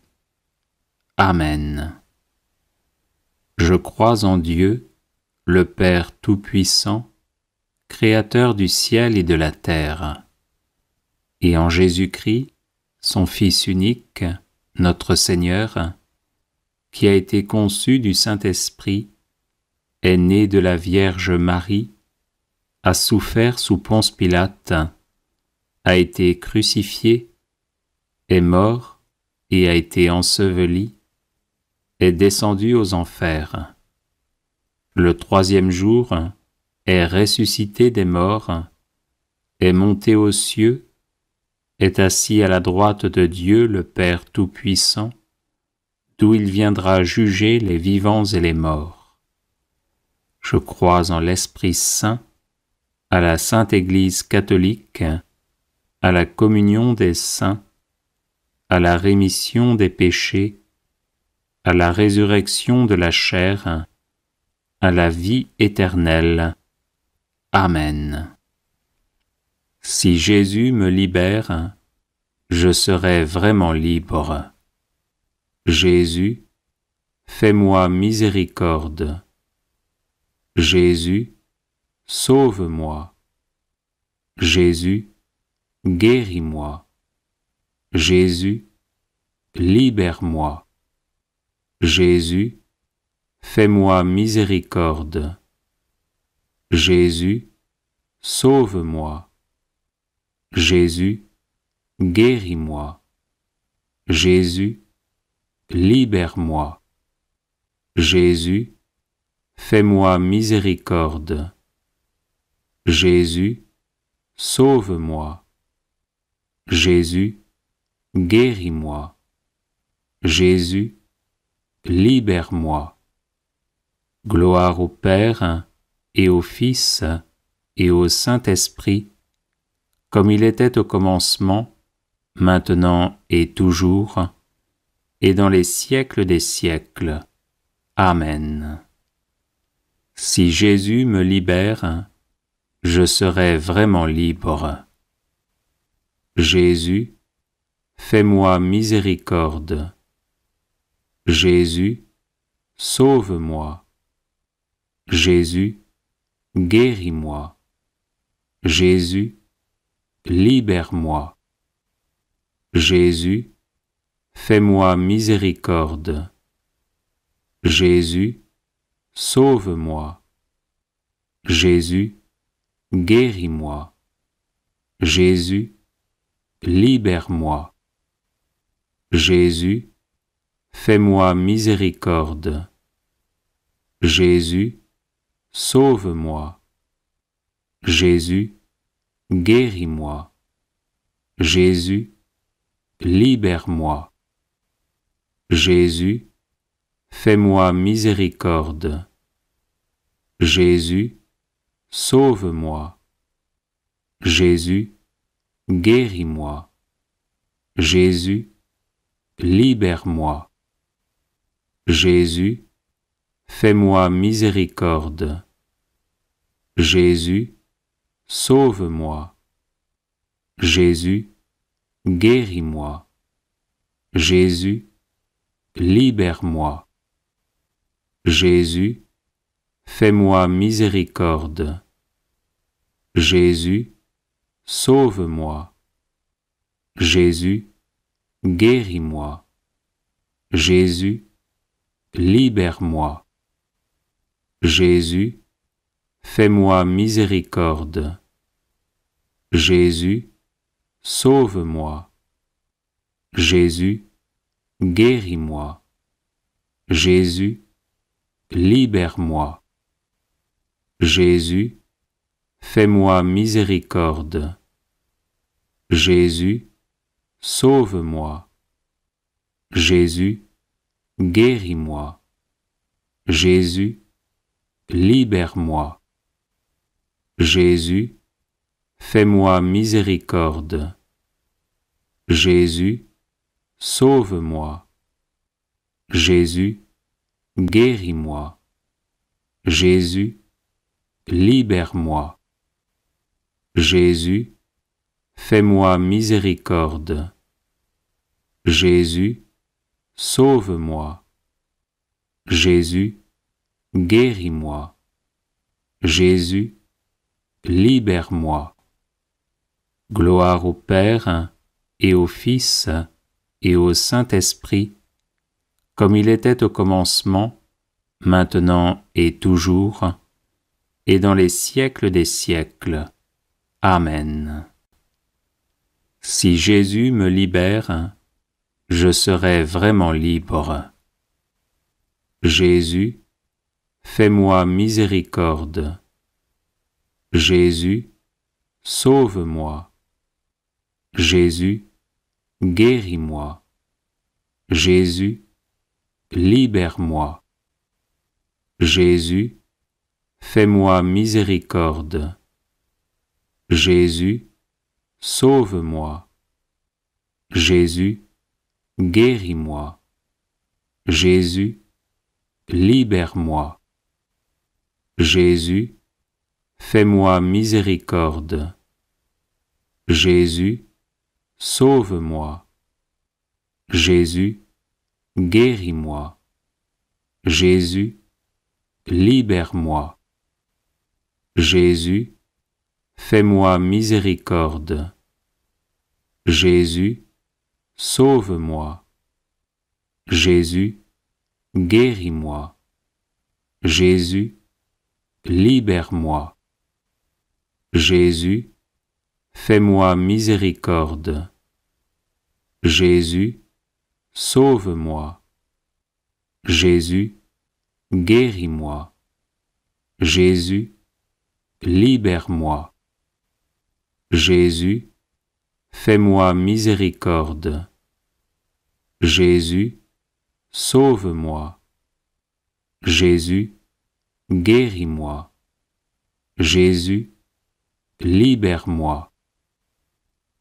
Amen. Je crois en Dieu, le Père Tout-Puissant, Créateur du ciel et de la terre, et en Jésus-Christ, son Fils unique, notre Seigneur, qui a été conçu du Saint-Esprit, est né de la Vierge Marie, a souffert sous Ponce Pilate, a été crucifié, est mort et a été enseveli, est descendu aux enfers. Le troisième jour, est ressuscité des morts, est monté aux cieux, est assis à la droite de Dieu le Père Tout-Puissant, d'où il viendra juger les vivants et les morts. Je crois en l'Esprit Saint, à la Sainte Église catholique, à la communion des saints, à la rémission des péchés, à la résurrection de la chair, à la vie éternelle. Amen. Si Jésus me libère, je serai vraiment libre. Jésus, fais-moi miséricorde. Jésus, sauve-moi. Jésus, guéris-moi. Jésus, libère-moi. Jésus, fais-moi miséricorde. Jésus, sauve-moi. Jésus, guéris-moi. Jésus, libère-moi. Jésus, fais-moi miséricorde. Jésus, sauve-moi. Jésus, guéris-moi. Jésus, libère-moi. Gloire au Père et au Fils et au Saint-Esprit, comme il était au commencement, maintenant et toujours, et dans les siècles des siècles. Amen. Si Jésus me libère, je serai vraiment libre. Jésus, fais-moi miséricorde. Jésus, sauve-moi. Jésus, guéris-moi. Jésus, libère-moi. Jésus, fais-moi miséricorde. Jésus, sauve-moi. Jésus, guéris-moi. Jésus, libère-moi. Jésus, fais-moi miséricorde. Jésus, sauve-moi. Jésus, guéris-moi. Jésus, libère-moi. Jésus, fais-moi miséricorde. Jésus, sauve-moi. Jésus, guéris-moi. Jésus, libère-moi. Jésus, fais-moi miséricorde. Jésus, sauve-moi. Jésus, guéris-moi. Jésus, libère-moi. Jésus, fais-moi miséricorde. Jésus, sauve-moi. Jésus, guéris-moi. Jésus, libère-moi. Jésus, fais-moi miséricorde. Jésus, sauve-moi. Jésus, guéris-moi. Jésus, libère-moi. Jésus, fais-moi miséricorde. Jésus, sauve-moi. Jésus, guéris-moi. Jésus, libère-moi. Jésus, fais-moi miséricorde. Jésus, sauve-moi. Jésus, guéris-moi. Jésus, libère-moi. Jésus, fais-moi miséricorde. Jésus, sauve-moi. Jésus, guéris-moi. Jésus, libère-moi. Gloire au Père et au Fils et au Saint-Esprit, comme il était au commencement, maintenant et toujours, et dans les siècles des siècles. Amen. Si Jésus me libère, je serai vraiment libre. Jésus, fais-moi miséricorde. Jésus, sauve-moi. Jésus, guéris-moi. Jésus, libère-moi. Jésus, fais-moi miséricorde. Jésus, sauve-moi. Jésus, guéris-moi. Jésus, libère-moi. Jésus, fais-moi miséricorde. Jésus, sauve-moi. Jésus, guéris-moi. Jésus, libère-moi. Jésus, fais-moi miséricorde. Jésus, sauve-moi. Jésus, guéris-moi. Jésus, libère-moi. Jésus, fais-moi miséricorde. Jésus, sauve-moi. Jésus, guéris-moi. Jésus, libère-moi. Jésus, fais-moi miséricorde. Jésus, sauve-moi. Jésus, guéris-moi. Jésus, libère-moi.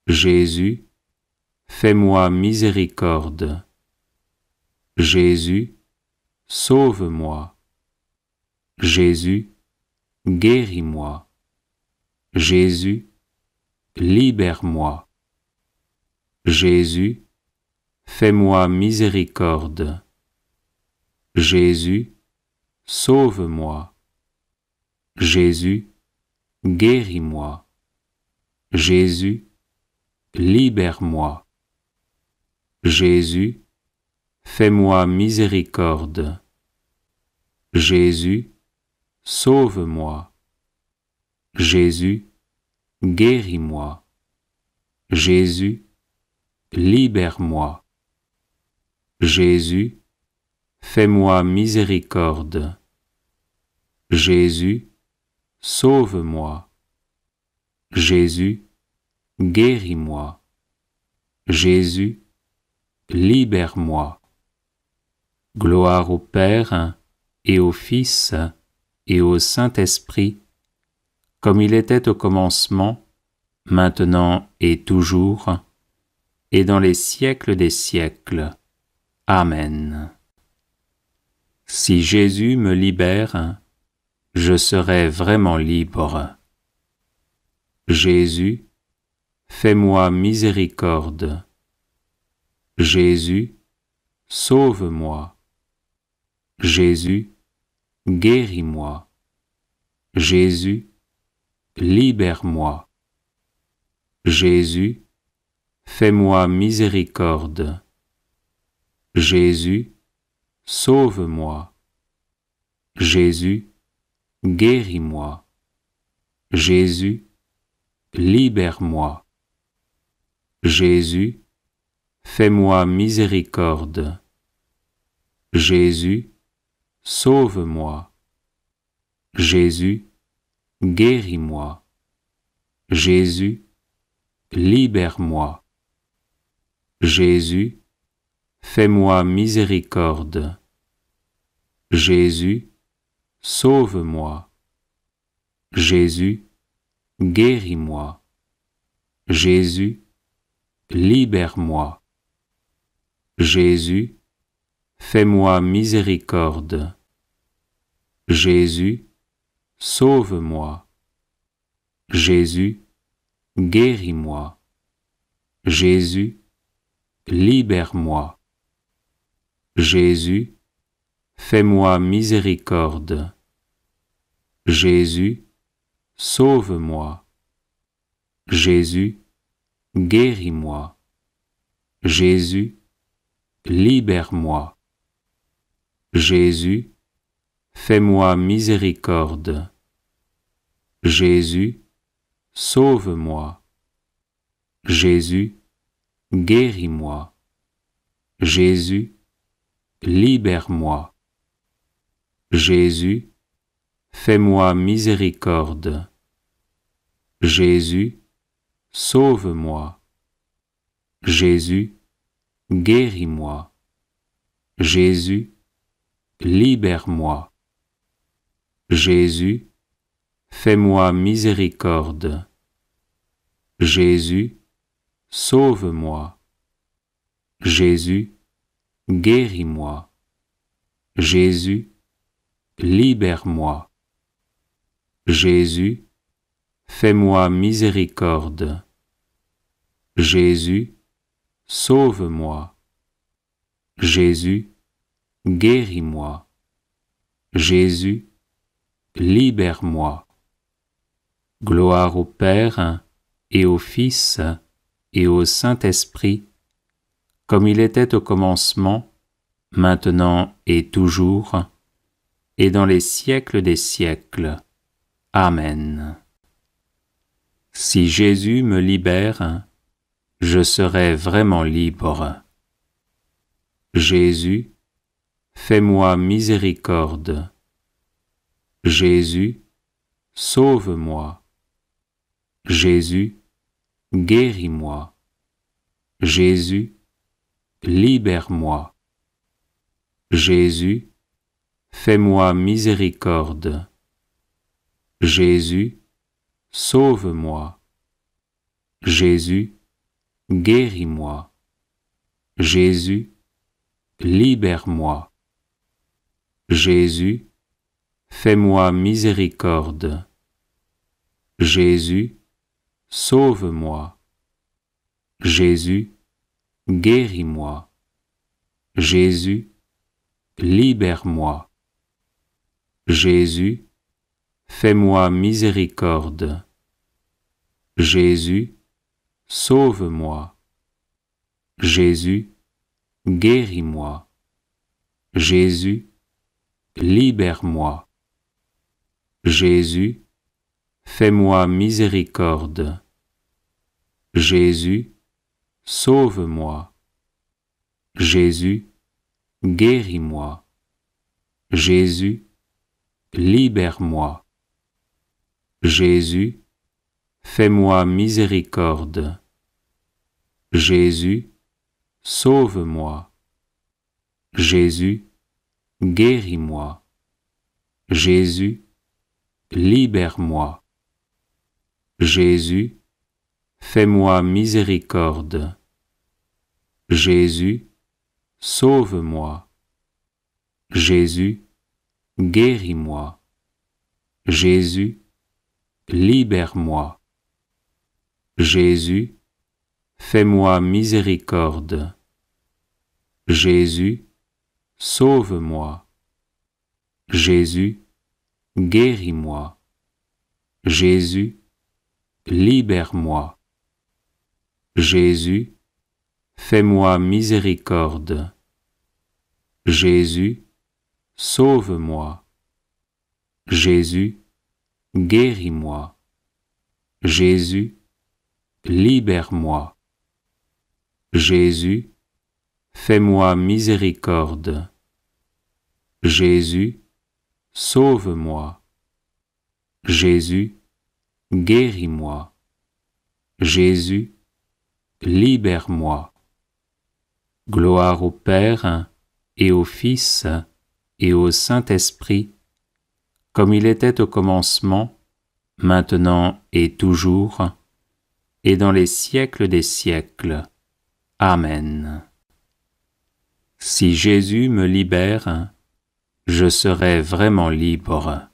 Jésus, fais-moi miséricorde. Jésus, sauve-moi. Jésus, guéris-moi. Jésus, libère-moi. Jésus, fais-moi miséricorde. Jésus, sauve-moi. Jésus, guéris-moi. Jésus, libère-moi. Jésus, fais-moi miséricorde. Jésus, sauve-moi. Jésus, guéris-moi. Jésus, libère-moi. Jésus, fais-moi miséricorde. Jésus, sauve-moi. Jésus, guéris-moi. Jésus, libère-moi. Gloire au Père et au Fils et au Saint-Esprit, comme il était au commencement, maintenant et toujours, et dans les siècles des siècles. Amen. Si Jésus me libère, je serai vraiment libre. Jésus, fais-moi miséricorde. Jésus, sauve-moi. Jésus, guéris-moi. Jésus, libère-moi. Jésus, fais-moi miséricorde. Jésus, sauve-moi. Jésus, guéris-moi. Jésus, libère-moi. Jésus, fais-moi miséricorde. Jésus, sauve-moi. Jésus, guéris-moi. Jésus, libère-moi. Jésus, fais-moi miséricorde. Jésus, sauve-moi. Jésus, guéris-moi. Jésus, libère-moi. Jésus, fais-moi miséricorde. Jésus, sauve-moi. Jésus, guéris-moi. Jésus, libère-moi. Jésus, fais-moi miséricorde. Jésus, sauve-moi. Jésus, guéris-moi. Jésus, libère-moi. Jésus, fais-moi miséricorde. Jésus, sauve-moi. Jésus, guéris-moi. Jésus, libère-moi. Jésus, fais-moi miséricorde. Jésus, sauve-moi. Jésus, guéris-moi. Jésus, libère-moi. Jésus, fais-moi miséricorde. Jésus, sauve-moi. Jésus, guéris-moi. Jésus, libère-moi. Jésus, fais-moi miséricorde. Jésus, sauve-moi. Jésus, guéris-moi. Jésus, libère-moi. Gloire au Père, et au Fils, et au Saint-Esprit, comme il était au commencement, maintenant et toujours, et dans les siècles des siècles. Amen. Si Jésus me libère, je serai vraiment libre. Jésus, fais-moi miséricorde. Jésus, sauve-moi. Jésus, guéris-moi. Jésus, libère-moi. Jésus, fais-moi miséricorde. Jésus, sauve-moi. Jésus, guéris-moi. Jésus, libère-moi. Jésus, fais-moi miséricorde. Jésus, sauve-moi. Jésus, guéris-moi. Jésus, libère-moi. Jésus, fais-moi miséricorde. Jésus, sauve-moi. Jésus, guéris-moi. Jésus, libère-moi. Jésus, fais-moi miséricorde. Jésus, sauve-moi. Jésus, guéris-moi. Jésus, libère-moi. Jésus, fais-moi miséricorde. Jésus, sauve-moi. Jésus, guéris-moi. Jésus, libère-moi. Jésus, fais-moi miséricorde. Jésus, sauve-moi. Jésus, guéris-moi. Jésus, libère-moi. Jésus, fais-moi miséricorde. Jésus, sauve-moi. Jésus, guéris-moi. Jésus, libère-moi. Jésus, fais-moi miséricorde. Jésus, sauve-moi. Jésus, guéris-moi. Jésus, libère-moi. Jésus, fais-moi miséricorde. Jésus, sauve-moi. Jésus, guéris-moi. Jésus, libère-moi. Gloire au Père et au Fils et au Saint-Esprit, comme il était au commencement, maintenant et toujours, et dans les siècles des siècles. Amen. Si Jésus me libère, je serai vraiment libre.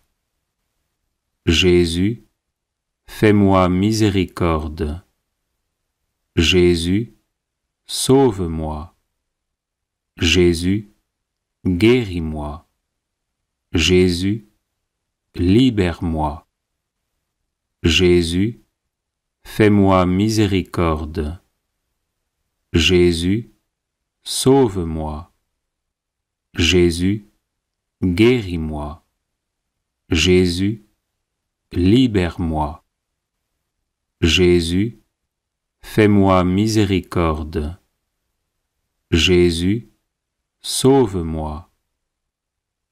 Jésus, fais-moi miséricorde. Jésus, sauve-moi. Jésus, guéris-moi. Jésus, libère-moi. Jésus, fais-moi miséricorde. Jésus, sauve-moi. Jésus, guéris-moi. Jésus, libère-moi. Jésus, fais-moi miséricorde. Jésus, sauve-moi.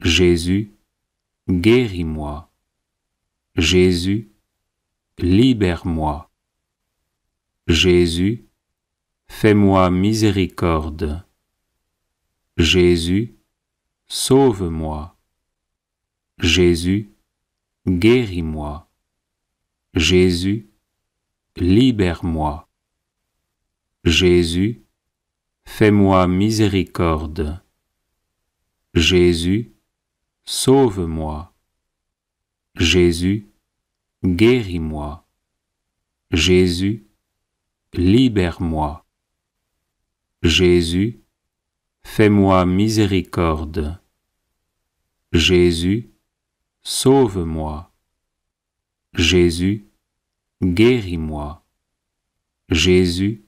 Jésus, guéris-moi. Jésus, libère-moi. Jésus, fais-moi miséricorde. Jésus, sauve-moi. Jésus, guéris-moi. Jésus, libère-moi. Jésus, fais-moi miséricorde. Jésus, sauve-moi. Jésus, guéris-moi. Jésus, libère-moi. Jésus, fais-moi miséricorde. Jésus, sauve-moi. Jésus, guéris-moi. Jésus,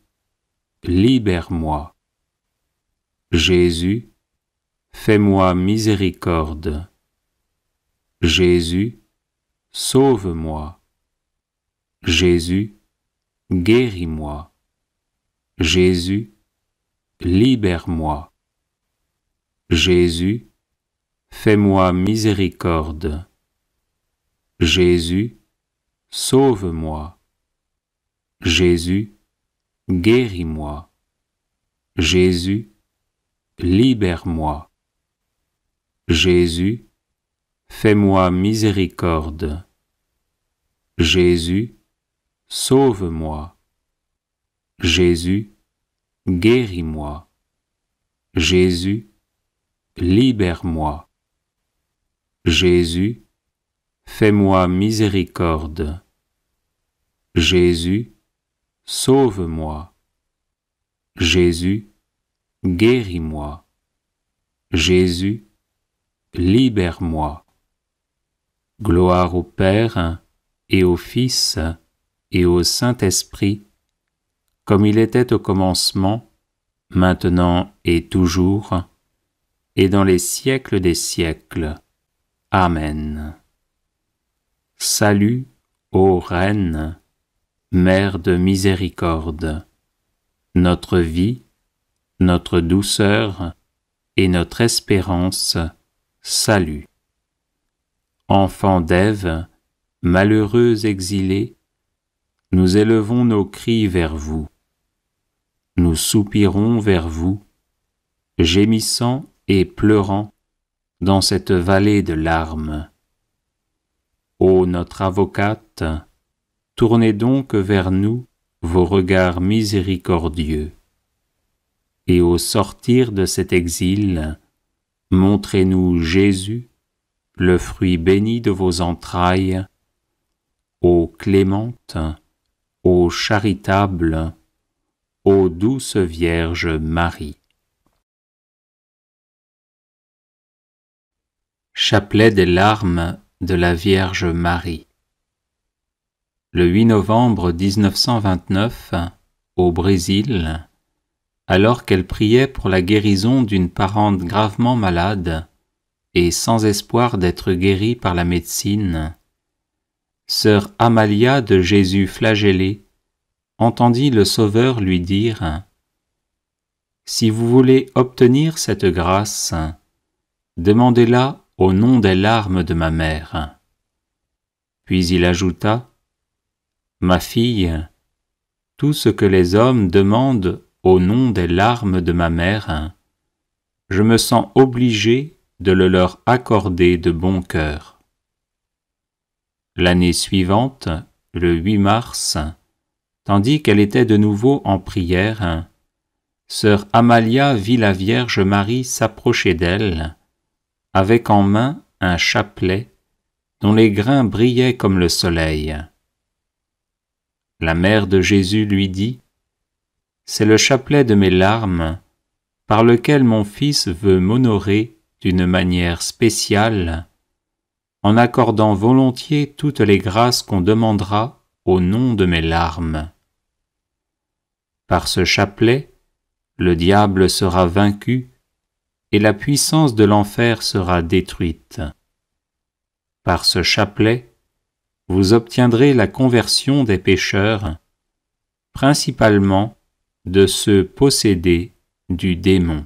libère-moi. Jésus, fais-moi miséricorde. Jésus, sauve-moi. Jésus, guéris-moi. Jésus, libère-moi. Jésus, fais-moi miséricorde. Jésus, sauve-moi. Jésus, guéris-moi. Jésus, libère-moi. Jésus, fais-moi miséricorde. Jésus, sauve-moi. Jésus, guéris-moi. Jésus, libère-moi. Jésus, fais-moi miséricorde. Jésus, sauve-moi. Jésus, guéris-moi. Jésus, libère-moi. Gloire au Père et au Fils et au Saint-Esprit, comme il était au commencement, maintenant et toujours, et dans les siècles des siècles. Amen. Salut, ô Reine, Mère de miséricorde, notre vie, notre douceur et notre espérance, salut. Enfants d'Ève, malheureux exilés, nous élevons nos cris vers vous. Nous soupirons vers vous, gémissant et pleurant dans cette vallée de larmes. Ô notre avocate, tournez donc vers nous vos regards miséricordieux. Et au sortir de cet exil, montrez-nous Jésus, le fruit béni de vos entrailles, ô clémente, ô charitable, ô douce Vierge Marie. Chapelet des larmes de la Vierge Marie. Le 8 novembre 1929, au Brésil, alors qu'elle priait pour la guérison d'une parente gravement malade et sans espoir d'être guérie par la médecine, sœur Amalia de Jésus flagellé entendit le Sauveur lui dire Si vous voulez obtenir cette grâce, demandez-la au nom des larmes de ma mère. » Puis il ajouta, « Ma fille, tout ce que les hommes demandent au nom des larmes de ma mère, je me sens obligé de le leur accorder de bon cœur. » L'année suivante, le 8 mars, tandis qu'elle était de nouveau en prière, sœur Amalia vit la Vierge Marie s'approcher d'elle, avec en main un chapelet dont les grains brillaient comme le soleil. La mère de Jésus lui dit, « C'est le chapelet de mes larmes, par lequel mon Fils veut m'honorer d'une manière spéciale, en accordant volontiers toutes les grâces qu'on demandera au nom de mes larmes. Par ce chapelet, le diable sera vaincu et la puissance de l'enfer sera détruite. Par ce chapelet, vous obtiendrez la conversion des pécheurs, principalement de ceux possédés du démon. »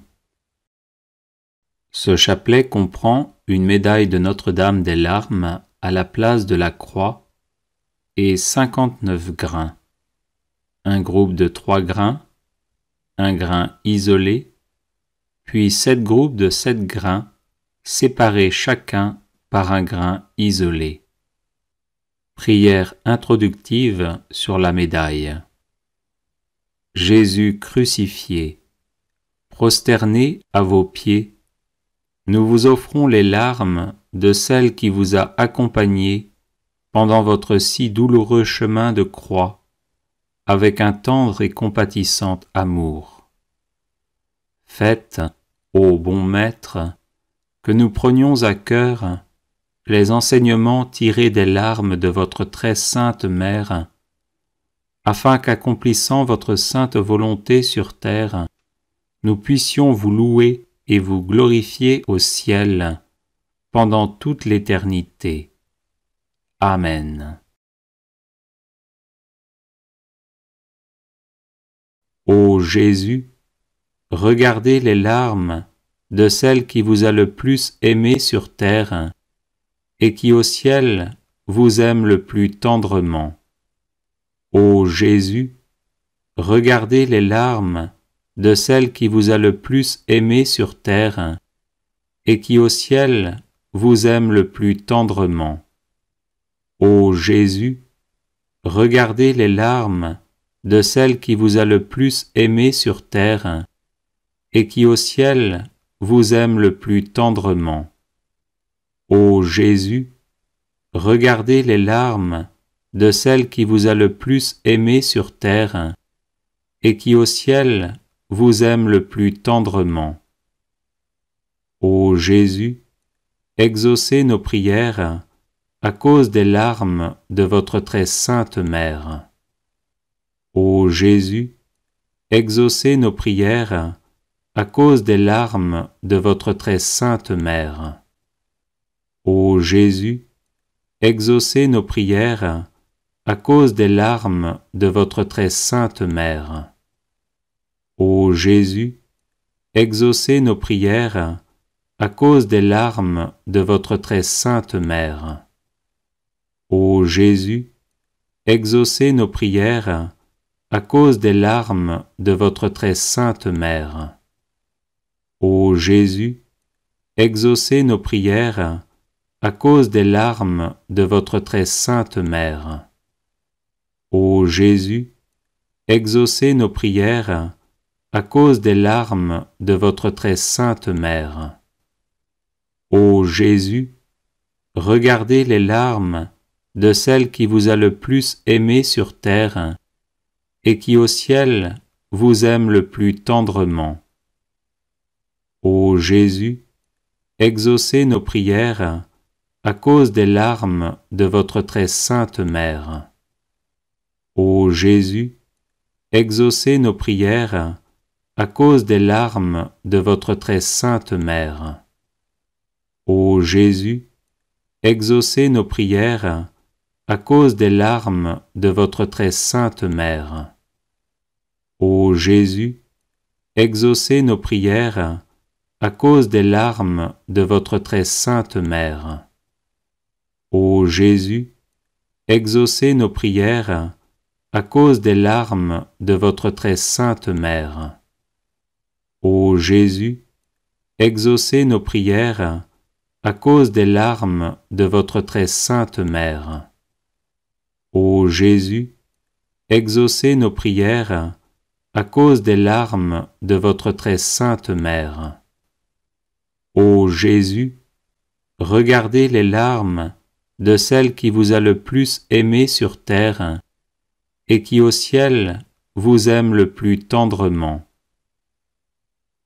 Ce chapelet comprend une médaille de Notre-Dame des larmes à la place de la croix et 59 grains, un groupe de 3 grains, un grain isolé, puis 7 groupes de 7 grains, séparés chacun par un grain isolé. Prière introductive sur la médaille. Jésus crucifié, prosterné à vos pieds, nous vous offrons les larmes de celle qui vous a accompagné pendant votre si douloureux chemin de croix, avec un tendre et compatissant amour. Faites, ô bon Maître, que nous prenions à cœur les enseignements tirés des larmes de votre très sainte Mère, afin qu'accomplissant votre sainte volonté sur terre, nous puissions vous louer et vous glorifier au ciel pendant toute l'éternité. Amen. Ô Jésus, regardez les larmes de celle qui vous a le plus aimé sur terre et qui au ciel vous aime le plus tendrement. Ô Jésus, regardez les larmes de celle qui vous a le plus aimé sur terre et qui au ciel vous aime le plus tendrement. Ô Jésus, regardez les larmes de celle qui vous a le plus aimé sur terre et qui au ciel vous aime le plus tendrement. Ô Jésus, regardez les larmes de celle qui vous a le plus aimé sur terre et qui au ciel vous aime le plus tendrement. Ô Jésus, exaucez nos prières à cause des larmes de votre très sainte Mère. Ô Jésus, exaucez nos prières à cause des larmes de votre très sainte Mère. Ô Jésus, exaucez nos prières à cause des larmes de votre très sainte Mère. Ô Jésus, exaucez nos prières à cause des larmes de votre très sainte Mère. Ô Jésus, exaucez nos prières à cause des larmes de votre très sainte Mère. Ô Jésus, exaucez nos prières à cause des larmes de votre très sainte Mère. Ô Jésus, exaucez nos prières à cause des larmes de votre très sainte Mère. Ô Jésus, regardez les larmes de celle qui vous a le plus aimé sur terre et qui au ciel vous aime le plus tendrement. Ô Jésus, exaucez nos prières à cause des larmes de votre très sainte Mère. Ô Jésus, exaucez nos prières à cause des larmes de votre très sainte Mère. Ô Jésus, exaucez nos prières à cause des larmes de votre très sainte Mère. Ô Jésus, exaucez nos prières à cause des larmes de votre très sainte mère. Ô Jésus, exaucez nos prières à cause des larmes de votre très sainte mère. Ô Jésus, exaucez nos prières à cause des larmes de votre très sainte mère. Ô Jésus, exaucez nos prières à cause des larmes de votre très sainte mère. Ô Jésus, regardez les larmes de celle qui vous a le plus aimé sur terre et qui au ciel vous aime le plus tendrement.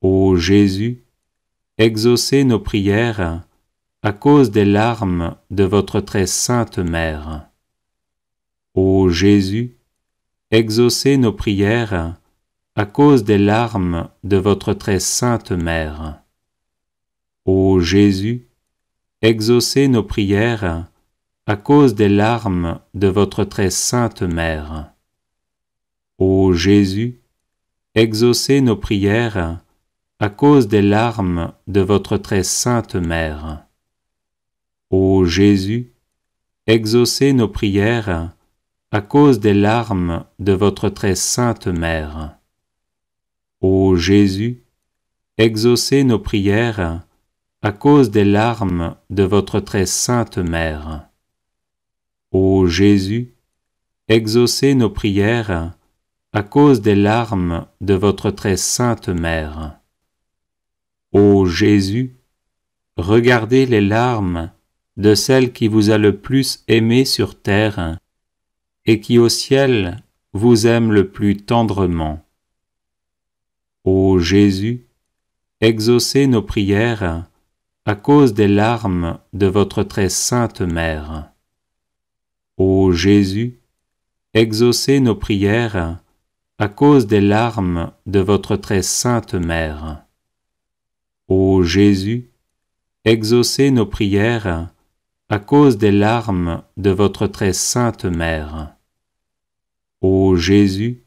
Ô Jésus, exaucez nos prières à cause des larmes de votre très sainte mère. Ô Jésus, exaucez nos prières à cause des larmes de votre très sainte mère. Ô Jésus, exaucez nos prières à cause des larmes de votre très sainte mère. Ô Jésus, exaucez nos prières à cause des larmes de votre très sainte mère. Ô Jésus, exaucez nos prières à cause des larmes de votre très sainte mère. Ô Jésus, exaucez nos prières à cause des larmes de votre très sainte mère. Ô Jésus, exaucez nos prières à cause des larmes de votre très sainte mère. Ô Jésus, regardez les larmes de celle qui vous a le plus aimé sur terre et qui au ciel vous aime le plus tendrement. Ô Jésus, exaucez nos prières à cause des larmes de votre très sainte mère. Ô Jésus, exaucez nos prières à cause des larmes de votre très sainte mère. Ô Jésus, exaucez nos prières à cause des larmes de votre très sainte mère. Ô Jésus,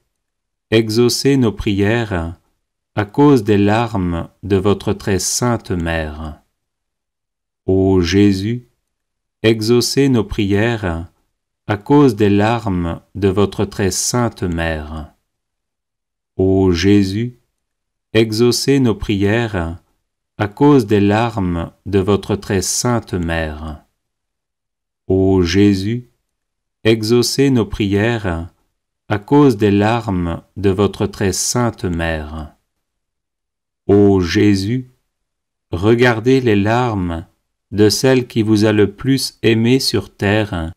exaucez nos prières à cause des larmes de votre très sainte mère. Ô Jésus, exaucez nos prières à cause des larmes de votre très sainte mère. Ô Jésus, exaucez nos prières à cause des larmes de votre très sainte mère. Ô Jésus, exaucez nos prières à cause des larmes de votre très sainte mère. Ô Jésus, regardez les larmes de celle qui vous a le plus aimé sur terre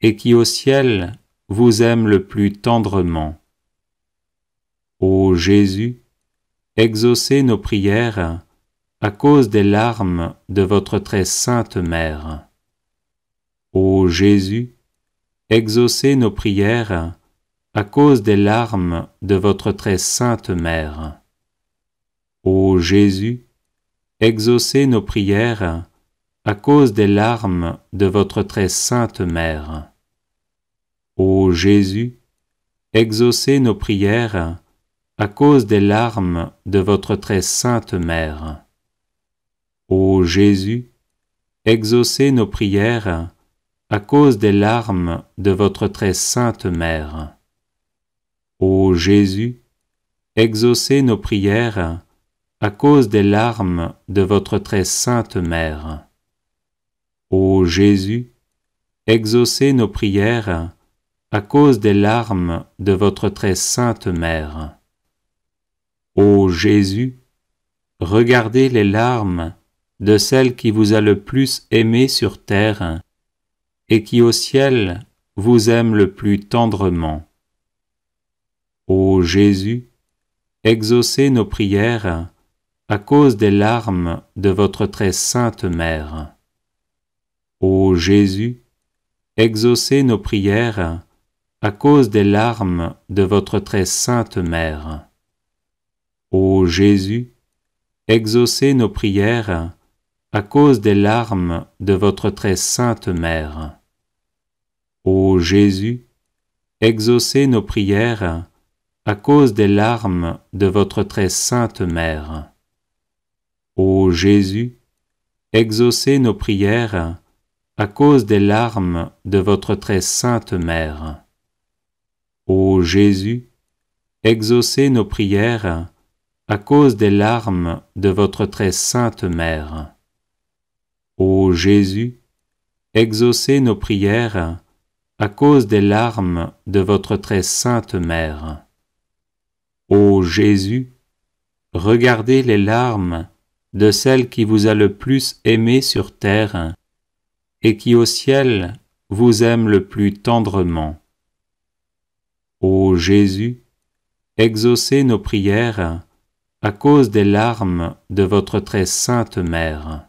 et qui au ciel vous aime le plus tendrement. Ô Jésus, exaucez nos prières à cause des larmes de votre très sainte mère. Ô Jésus, exaucez nos prières à cause des larmes de votre très sainte mère. Ô Jésus, exaucez nos prières à cause des larmes de votre très sainte mère. Ô Jésus, exaucez nos prières à cause des larmes de votre très sainte mère. Ô Jésus, exaucez nos prières à cause des larmes de votre très sainte mère. Ô Jésus, exaucez nos prières à cause des larmes de votre très sainte mère. Ô Jésus, exaucez nos prières à cause des larmes de votre très sainte mère. Ô Jésus, regardez les larmes de celle qui vous a le plus aimé sur terre et qui au ciel vous aime le plus tendrement. Ô Jésus, exaucez nos prières à cause des larmes de votre très sainte mère. Ô Jésus, exaucez nos prières à cause des larmes de votre très sainte mère. Ô Jésus, exaucez nos prières à cause des larmes de votre très sainte mère. Ô Jésus, exaucez nos prières à cause des larmes de votre très sainte mère. Ô Jésus, exaucez nos prières à cause des larmes de votre très sainte mère. Ô Jésus, exaucez nos prières à cause des larmes de votre très sainte mère. Ô Jésus, exaucez nos prières à cause des larmes de votre très sainte mère. Ô Jésus, regardez les larmes de celle qui vous a le plus aimé sur terre et qui au ciel vous aime le plus tendrement. Ô Jésus, exaucez nos prières à cause des larmes de votre très sainte mère.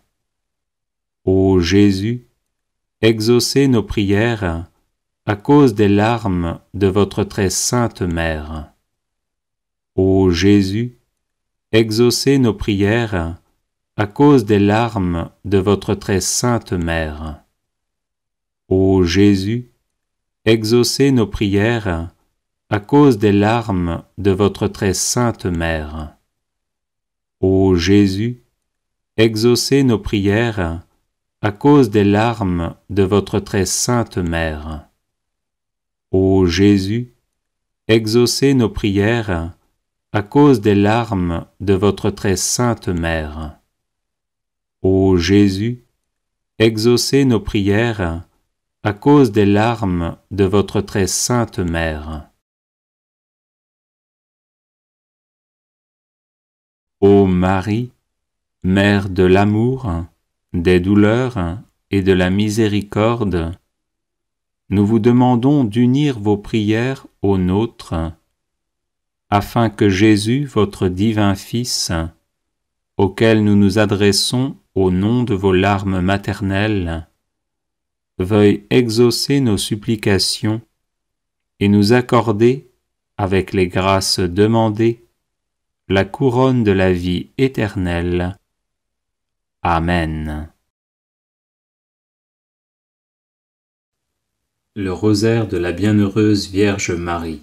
Ô Jésus, exaucez nos prières à cause des larmes de votre très sainte mère. Ô Jésus, exaucez nos prières à cause des larmes de votre très sainte mère. Ô Jésus, exaucez nos prières à cause des larmes de votre très sainte mère. Ô Jésus, exaucez nos prières à cause des larmes de votre très sainte mère. Ô Jésus, exaucez nos prières à cause des larmes de votre très sainte mère. Ô Jésus, exaucez nos prières à cause des larmes de votre très sainte mère. Ô Marie, Mère de l'amour, des douleurs et de la miséricorde, nous vous demandons d'unir vos prières aux nôtres, afin que Jésus, votre divin Fils, auquel nous nous adressons au nom de vos larmes maternelles, veuille exaucer nos supplications et nous accorder, avec les grâces demandées, la couronne de la vie éternelle. Amen. Le rosaire de la bienheureuse Vierge Marie.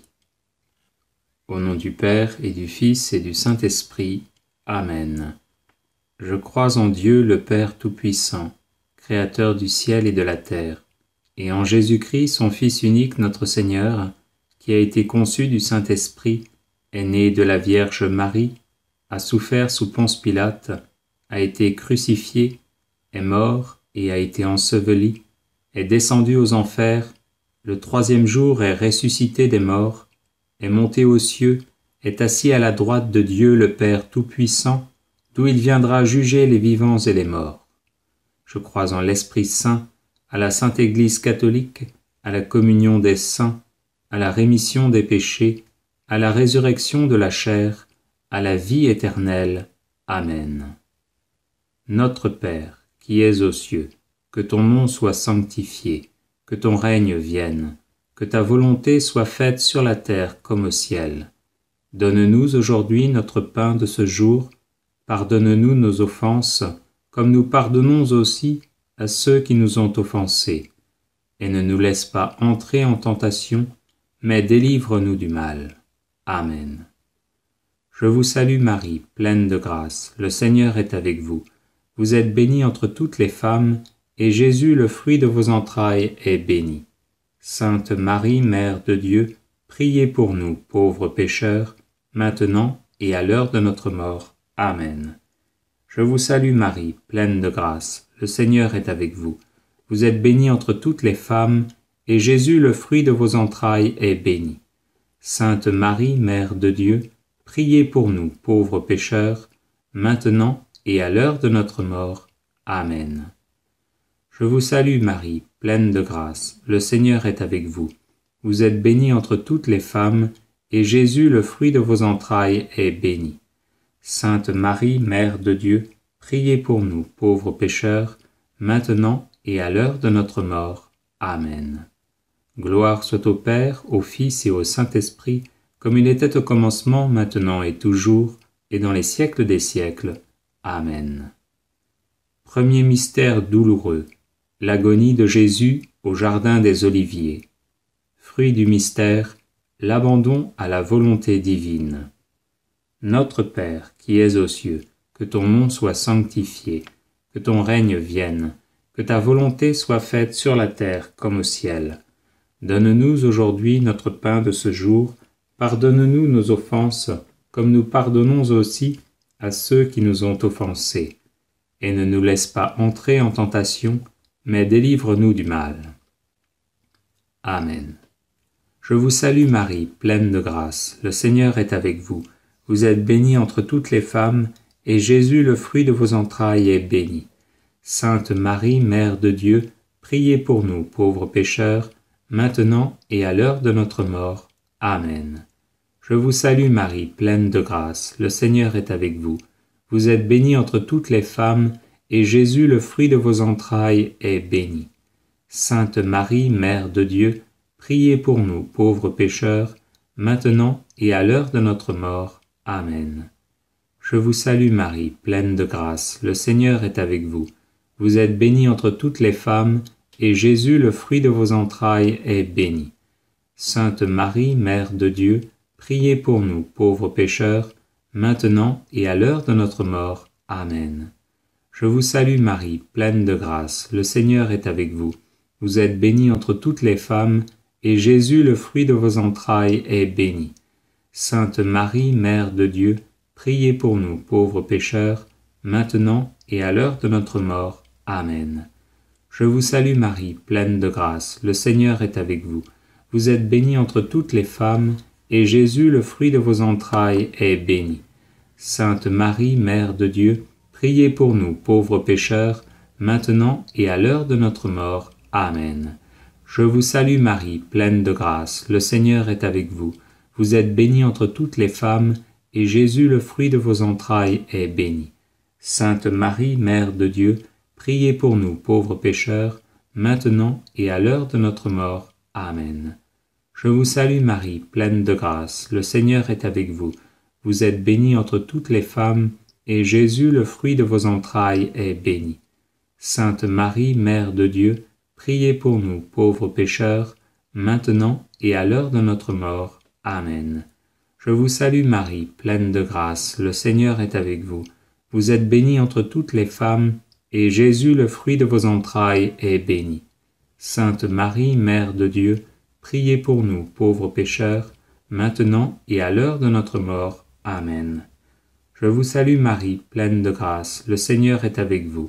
Au nom du Père et du Fils et du Saint-Esprit. Amen. Je crois en Dieu le Père Tout-Puissant, Créateur du ciel et de la terre, et en Jésus-Christ, son Fils unique, notre Seigneur, qui a été conçu du Saint-Esprit, est né de la Vierge Marie, a souffert sous Ponce Pilate, a été crucifié, est mort et a été enseveli, est descendu aux enfers, le troisième jour est ressuscité des morts, est monté aux cieux, est assis à la droite de Dieu le Père Tout-Puissant, d'où il viendra juger les vivants et les morts. Je crois en l'Esprit Saint, à la Sainte Église catholique, à la communion des saints, à la rémission des péchés, à la résurrection de la chair, à la vie éternelle. Amen. Notre Père, qui es aux cieux, que ton nom soit sanctifié, que ton règne vienne, que ta volonté soit faite sur la terre comme au ciel. Donne-nous aujourd'hui notre pain de ce jour, pardonne-nous nos offenses, comme nous pardonnons aussi à ceux qui nous ont offensés. Et ne nous laisse pas entrer en tentation, mais délivre-nous du mal. Amen. Je vous salue Marie, pleine de grâce, le Seigneur est avec vous. Vous êtes bénie entre toutes les femmes, et Jésus, le fruit de vos entrailles, est béni. Sainte Marie, Mère de Dieu, priez pour nous, pauvres pécheurs, maintenant et à l'heure de notre mort. Amen. Je vous salue Marie, pleine de grâce, le Seigneur est avec vous. Vous êtes bénie entre toutes les femmes, et Jésus, le fruit de vos entrailles, est béni. Sainte Marie, Mère de Dieu, priez pour nous, pauvres pécheurs, maintenant et à l'heure de notre mort. Amen. Je vous salue Marie, pleine de grâce, le Seigneur est avec vous. Vous êtes bénie entre toutes les femmes, et Jésus, le fruit de vos entrailles, est béni. Sainte Marie, Mère de Dieu, priez pour nous, pauvres pécheurs, maintenant et à l'heure de notre mort. Amen. Gloire soit au Père, au Fils et au Saint-Esprit, comme il était au commencement, maintenant et toujours, et dans les siècles des siècles. Amen. Premier mystère douloureux, l'agonie de Jésus au jardin des Oliviers. Fruit du mystère, L'abandon à la volonté divine. Notre Père, qui es aux cieux, que ton nom soit sanctifié, que ton règne vienne, que ta volonté soit faite sur la terre comme au ciel. Donne-nous aujourd'hui notre pain de ce jour, pardonne-nous nos offenses, comme nous pardonnons aussi à ceux qui nous ont offensés. Et ne nous laisse pas entrer en tentation, mais délivre-nous du mal. Amen. Je vous salue Marie, pleine de grâce, le Seigneur est avec vous. Vous êtes bénie entre toutes les femmes, et Jésus, le fruit de vos entrailles, est béni. Sainte Marie, Mère de Dieu, priez pour nous, pauvres pécheurs, maintenant et à l'heure de notre mort. Amen. Je vous salue Marie, pleine de grâce, le Seigneur est avec vous. Vous êtes bénie entre toutes les femmes, et Jésus, le fruit de vos entrailles, est béni. Sainte Marie, Mère de Dieu, priez pour nous, pauvres pécheurs, maintenant et à l'heure de notre mort. Amen. Je vous salue Marie, pleine de grâce, le Seigneur est avec vous. Vous êtes bénie entre toutes les femmes, et Jésus, le fruit de vos entrailles, est béni. Sainte Marie, Mère de Dieu, priez pour nous, pauvres pécheurs, maintenant et à l'heure de notre mort. Amen. Je vous salue Marie, pleine de grâce, le Seigneur est avec vous. Vous êtes bénie entre toutes les femmes, et Jésus, le fruit de vos entrailles, est béni. Sainte Marie, Mère de Dieu, priez pour nous, pauvres pécheurs, maintenant et à l'heure de notre mort. Amen. Je vous salue Marie, pleine de grâce, le Seigneur est avec vous. Vous êtes bénie entre toutes les femmes, et Jésus, le fruit de vos entrailles, est béni. Sainte Marie, Mère de Dieu, priez pour nous, pauvres pécheurs, maintenant et à l'heure de notre mort. Amen. Je vous salue Marie, pleine de grâce, le Seigneur est avec vous. Vous êtes bénie entre toutes les femmes, et Jésus, le fruit de vos entrailles, est béni. Sainte Marie, Mère de Dieu, priez pour nous, pauvres pécheurs, maintenant et à l'heure de notre mort. Amen. Je vous salue Marie, pleine de grâce, le Seigneur est avec vous. Vous êtes bénie entre toutes les femmes, et Jésus, le fruit de vos entrailles, est béni. Sainte Marie, Mère de Dieu, priez pour nous, pauvres pécheurs, maintenant et à l'heure de notre mort. Amen. Je vous salue Marie, pleine de grâce, le Seigneur est avec vous. Vous êtes bénie entre toutes les femmes, et Jésus, le fruit de vos entrailles, est béni. Sainte Marie, Mère de Dieu, priez pour nous, pauvres pécheurs, maintenant et à l'heure de notre mort. Amen. Je vous salue Marie, pleine de grâce, le Seigneur est avec vous.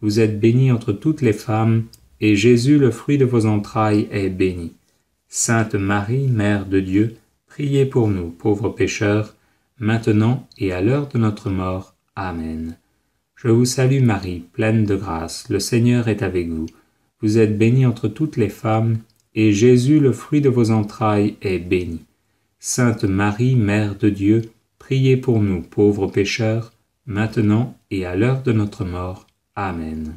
Vous êtes bénie entre toutes les femmes, et Jésus, le fruit de vos entrailles, est béni. Sainte Marie, Mère de Dieu, priez pour nous, pauvres pécheurs, maintenant et à l'heure de notre mort. Amen. Je vous salue Marie, pleine de grâce, le Seigneur est avec vous. Vous êtes bénie entre toutes les femmes, et Jésus, le fruit de vos entrailles, est béni. Sainte Marie, Mère de Dieu, priez pour nous, pauvres pécheurs, maintenant et à l'heure de notre mort. Amen.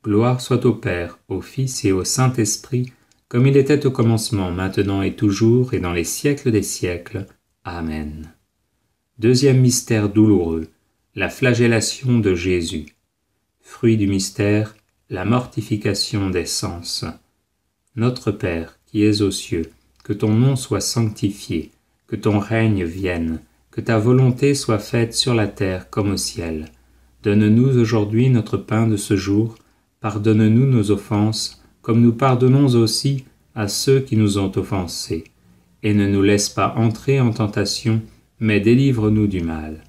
Gloire soit au Père, au Fils et au Saint-Esprit, comme il était au commencement, maintenant et toujours, et dans les siècles des siècles. Amen. Deuxième mystère douloureux, la flagellation de Jésus. Fruit du mystère, la mortification des sens. Notre Père, qui es aux cieux, que ton nom soit sanctifié, que ton règne vienne, que ta volonté soit faite sur la terre comme au ciel. Donne-nous aujourd'hui notre pain de ce jour, pardonne-nous nos offenses, comme nous pardonnons aussi à ceux qui nous ont offensés. Et ne nous laisse pas entrer en tentation, mais délivre-nous du mal.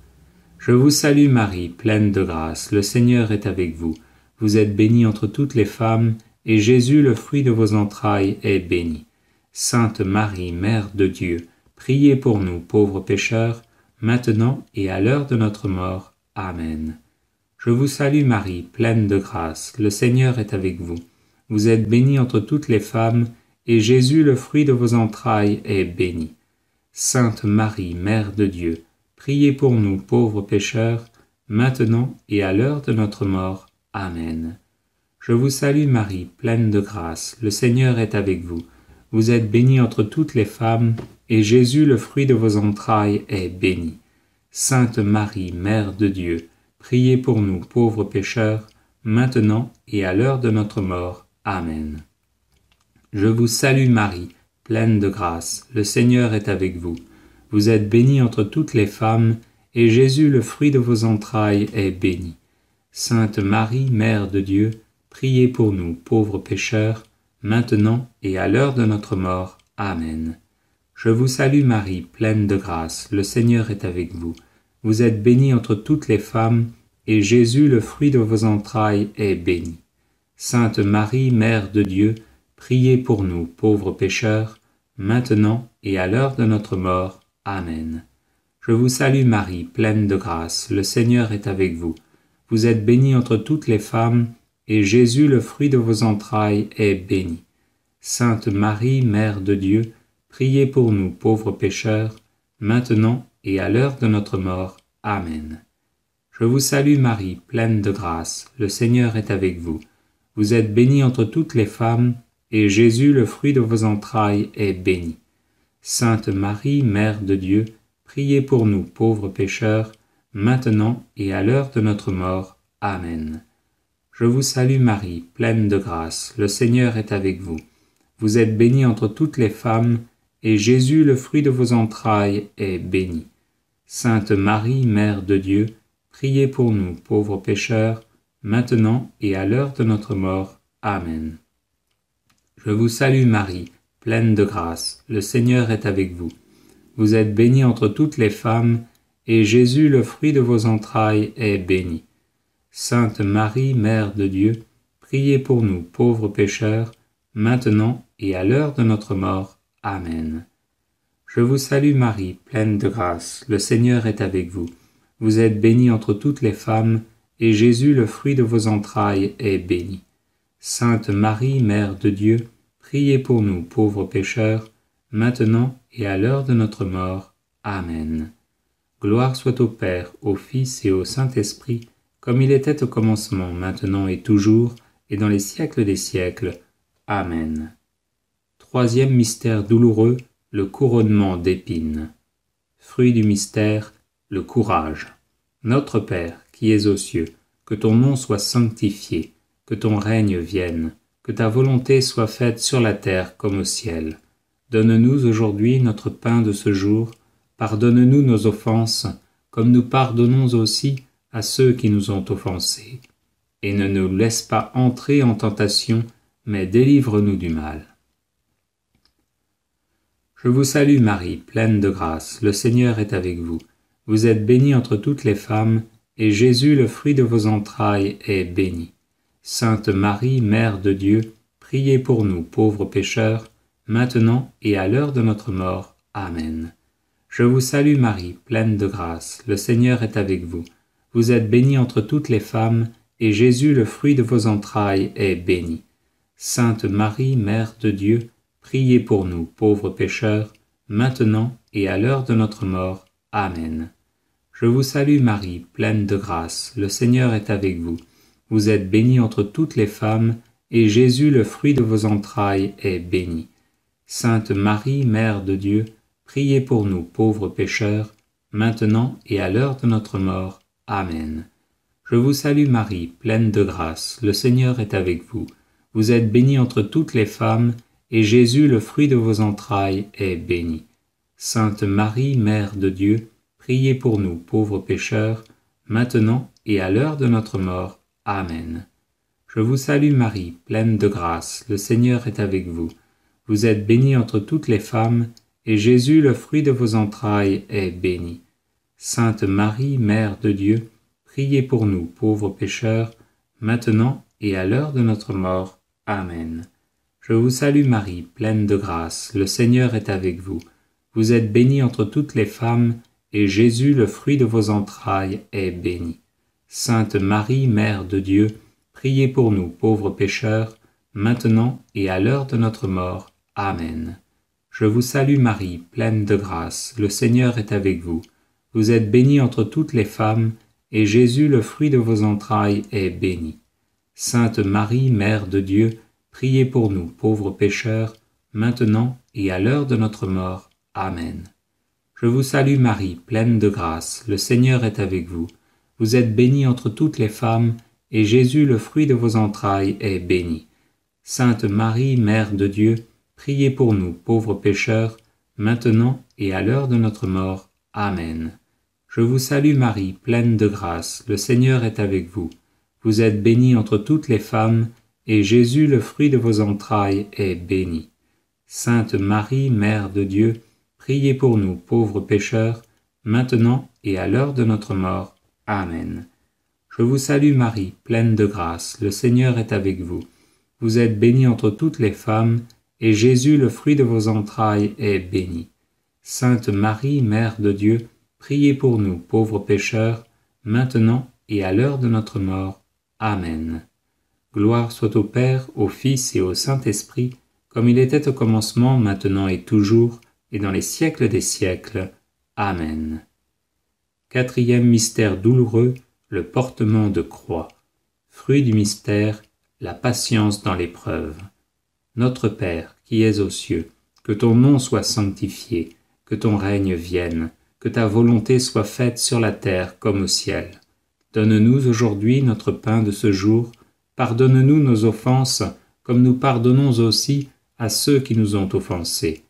Je vous salue Marie, pleine de grâce, le Seigneur est avec vous. Vous êtes bénie entre toutes les femmes, et Jésus, le fruit de vos entrailles, est béni. Sainte Marie, Mère de Dieu, priez pour nous, pauvres pécheurs, maintenant et à l'heure de notre mort. Amen. Je vous salue Marie, pleine de grâce, le Seigneur est avec vous. Vous êtes bénie entre toutes les femmes, et Jésus, le fruit de vos entrailles, est béni. Sainte Marie, Mère de Dieu, priez pour nous, pauvres pécheurs, maintenant et à l'heure de notre mort. Amen. Je vous salue Marie, pleine de grâce, le Seigneur est avec vous. Vous êtes bénie entre toutes les femmes, et Jésus, le fruit de vos entrailles, est béni. Sainte Marie, Mère de Dieu, priez pour nous, pauvres pécheurs, maintenant et à l'heure de notre mort. Amen. Je vous salue Marie, pleine de grâce, le Seigneur est avec vous. Vous êtes bénie entre toutes les femmes, et Jésus, le fruit de vos entrailles, est béni. Sainte Marie, Mère de Dieu, priez pour nous, pauvres pécheurs, maintenant et à l'heure de notre mort. Amen. Je vous salue Marie, pleine de grâce, le Seigneur est avec vous. Vous êtes bénie entre toutes les femmes, et Jésus, le fruit de vos entrailles, est béni. Sainte Marie, Mère de Dieu, priez pour nous, pauvres pécheurs, maintenant et à l'heure de notre mort. Amen. Je vous salue Marie, pleine de grâce, le Seigneur est avec vous. Vous êtes bénie entre toutes les femmes, et Jésus, le fruit de vos entrailles, est béni. Sainte Marie, Mère de Dieu, priez pour nous, pauvres pécheurs, maintenant et à l'heure de notre mort. Amen. Je vous salue Marie, pleine de grâce, le Seigneur est avec vous. Vous êtes bénie entre toutes les femmes, et Jésus, le fruit de vos entrailles, est béni. Sainte Marie, Mère de Dieu, priez pour nous, pauvres pécheurs, maintenant et à l'heure de notre mort. Amen. Je vous salue Marie, pleine de grâce, le Seigneur est avec vous. Vous êtes bénie entre toutes les femmes, et Jésus, le fruit de vos entrailles, est béni. Sainte Marie, Mère de Dieu, priez pour nous, pauvres pécheurs, maintenant et à l'heure de notre mort. Amen. Je vous salue Marie, pleine de grâce, le Seigneur est avec vous. Vous êtes bénie entre toutes les femmes, et Jésus, le fruit de vos entrailles, est béni. Sainte Marie, Mère de Dieu, priez pour nous, pauvres pécheurs, maintenant et à l'heure de notre mort. Amen. Je vous salue Marie, pleine de grâce, le Seigneur est avec vous. Vous êtes bénie entre toutes les femmes, et Jésus, le fruit de vos entrailles, est béni. Sainte Marie, Mère de Dieu, priez pour nous, pauvres pécheurs, maintenant et à l'heure de notre mort. Amen. Gloire soit au Père, au Fils et au Saint-Esprit, comme il était au commencement, maintenant et toujours, et dans les siècles des siècles. Amen. Troisième mystère douloureux, le couronnement d'épines. Fruit du mystère, le courage. Notre Père, qui es aux cieux, que ton nom soit sanctifié, que ton règne vienne, que ta volonté soit faite sur la terre comme au ciel. Donne-nous aujourd'hui notre pain de ce jour, pardonne-nous nos offenses, comme nous pardonnons aussi à ceux qui nous ont offensés. Et ne nous laisse pas entrer en tentation, mais délivre-nous du mal. Je vous salue Marie, pleine de grâce, le Seigneur est avec vous. Vous êtes bénie entre toutes les femmes, et Jésus, le fruit de vos entrailles, est béni. Sainte Marie, Mère de Dieu, priez pour nous, pauvres pécheurs, maintenant et à l'heure de notre mort. Amen. Je vous salue Marie, pleine de grâce, le Seigneur est avec vous. Vous êtes bénie entre toutes les femmes, et Jésus, le fruit de vos entrailles, est béni. Sainte Marie, Mère de Dieu, priez pour nous, pauvres pécheurs, maintenant et à l'heure de notre mort. Amen. Je vous salue Marie, pleine de grâce, le Seigneur est avec vous. Vous êtes bénie entre toutes les femmes, et Jésus, le fruit de vos entrailles, est béni. Sainte Marie, Mère de Dieu, priez pour nous, pauvres pécheurs, maintenant et à l'heure de notre mort. Amen. Je vous salue Marie, pleine de grâce, le Seigneur est avec vous. Vous êtes bénie entre toutes les femmes, et Jésus, le fruit de vos entrailles, est béni. Sainte Marie, Mère de Dieu, priez pour nous, pauvres pécheurs, maintenant et à l'heure de notre mort. Amen. Je vous salue Marie, pleine de grâce, le Seigneur est avec vous. Vous êtes bénie entre toutes les femmes, et Jésus, le fruit de vos entrailles, est béni. Sainte Marie, Mère de Dieu, priez pour nous, pauvres pécheurs, maintenant et à l'heure de notre mort. Amen. Je vous salue Marie, pleine de grâce, le Seigneur est avec vous. Vous êtes bénie entre toutes les femmes, et Jésus, le fruit de vos entrailles, est béni. Sainte Marie, Mère de Dieu, priez pour nous, pauvres pécheurs, maintenant et à l'heure de notre mort. Amen. Je vous salue Marie, pleine de grâce, le Seigneur est avec vous. Vous êtes bénie entre toutes les femmes, et Jésus, le fruit de vos entrailles, est béni. Sainte Marie, Mère de Dieu, priez pour nous, pauvres pécheurs, maintenant et à l'heure de notre mort. Amen. Je vous salue Marie, pleine de grâce, le Seigneur est avec vous. Vous êtes bénie entre toutes les femmes, et Jésus, le fruit de vos entrailles, est béni. Sainte Marie, Mère de Dieu, priez pour nous, pauvres pécheurs, maintenant et à l'heure de notre mort. Amen. Je vous salue Marie, pleine de grâce, le Seigneur est avec vous. Vous êtes bénie entre toutes les femmes, et Jésus, le fruit de vos entrailles, est béni. Sainte Marie, Mère de Dieu, priez pour nous, pauvres pécheurs, maintenant et à l'heure de notre mort. Amen. Je vous salue Marie, pleine de grâce, le Seigneur est avec vous. Vous êtes bénie entre toutes les femmes, et Jésus, le fruit de vos entrailles, est béni. Sainte Marie, Mère de Dieu, priez pour nous, pauvres pécheurs, maintenant et à l'heure de notre mort. Amen. Gloire soit au Père, au Fils et au Saint-Esprit, comme il était au commencement, maintenant et toujours, et dans les siècles des siècles. Amen. Quatrième mystère douloureux, le portement de croix. Fruit du mystère, la patience dans l'épreuve. Notre Père, qui es aux cieux, que ton nom soit sanctifié, que ton règne vienne, que ta volonté soit faite sur la terre comme au ciel. Donne-nous aujourd'hui notre pain de ce jour, pardonne-nous nos offenses, comme nous pardonnons aussi à ceux qui nous ont offensés.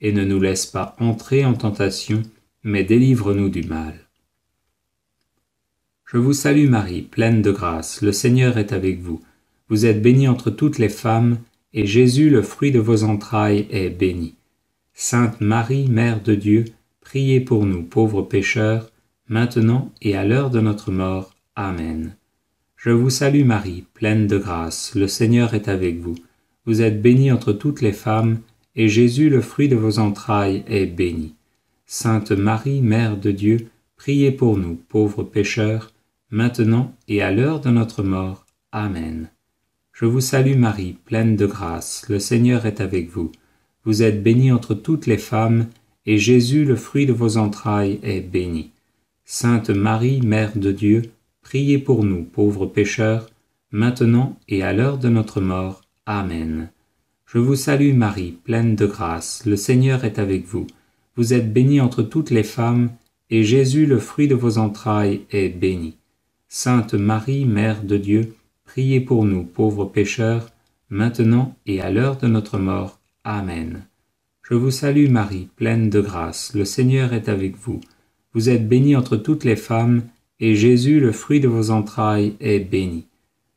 Et ne nous laisse pas entrer en tentation, mais délivre-nous du mal. Je vous salue Marie, pleine de grâce, le Seigneur est avec vous. Vous êtes bénie entre toutes les femmes, et Jésus, le fruit de vos entrailles, est béni. Sainte Marie, Mère de Dieu, priez pour nous, pauvres pécheurs, maintenant et à l'heure de notre mort. Amen. Je vous salue Marie, pleine de grâce, le Seigneur est avec vous. Vous êtes bénie entre toutes les femmes, et Jésus, le fruit de vos entrailles, est béni. Sainte Marie, Mère de Dieu, priez pour nous, pauvres pécheurs, maintenant et à l'heure de notre mort. Amen. Je vous salue Marie, pleine de grâce, le Seigneur est avec vous. Vous êtes bénie entre toutes les femmes, et Jésus, le fruit de vos entrailles, est béni. Sainte Marie, Mère de Dieu, priez pour nous, pauvres pécheurs, maintenant et à l'heure de notre mort. Amen. Je vous salue Marie, pleine de grâce, le Seigneur est avec vous. Vous êtes bénie entre toutes les femmes, et Jésus, le fruit de vos entrailles, est béni. Sainte Marie, Mère de Dieu, priez pour nous, pauvres pécheurs, maintenant et à l'heure de notre mort. Amen. Je vous salue Marie, pleine de grâce, le Seigneur est avec vous. Vous êtes bénie entre toutes les femmes, et Jésus, le fruit de vos entrailles, est béni.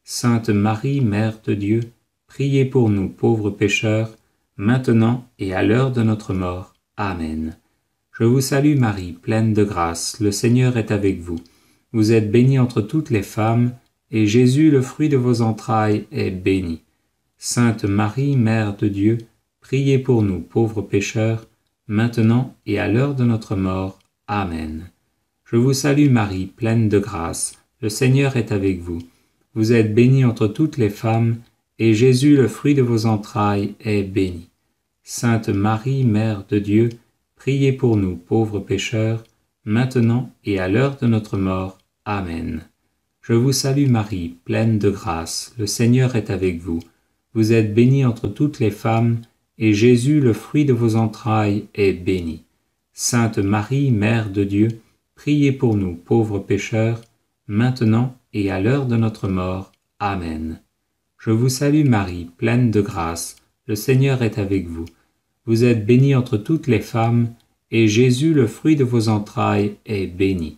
Sainte Marie, Mère de Dieu, priez pour nous, pauvres pécheurs, maintenant et à l'heure de notre mort. Amen. Je vous salue Marie, pleine de grâce, le Seigneur est avec vous. Vous êtes bénie entre toutes les femmes, et Jésus, le fruit de vos entrailles, est béni. Sainte Marie, Mère de Dieu, priez pour nous, pauvres pécheurs, maintenant et à l'heure de notre mort. Amen. Je vous salue Marie, pleine de grâce, le Seigneur est avec vous. Vous êtes bénie entre toutes les femmes, et Jésus, le fruit de vos entrailles, est béni. Sainte Marie, Mère de Dieu, priez pour nous, pauvres pécheurs, maintenant et à l'heure de notre mort. Amen. Je vous salue Marie, pleine de grâce, le Seigneur est avec vous. Vous êtes bénie entre toutes les femmes, et Jésus, le fruit de vos entrailles, est béni. Sainte Marie, Mère de Dieu, priez pour nous, pauvres pécheurs, maintenant et à l'heure de notre mort. Amen. Je vous salue Marie, pleine de grâce, le Seigneur est avec vous. Vous êtes bénie entre toutes les femmes, et Jésus, le fruit de vos entrailles, est béni.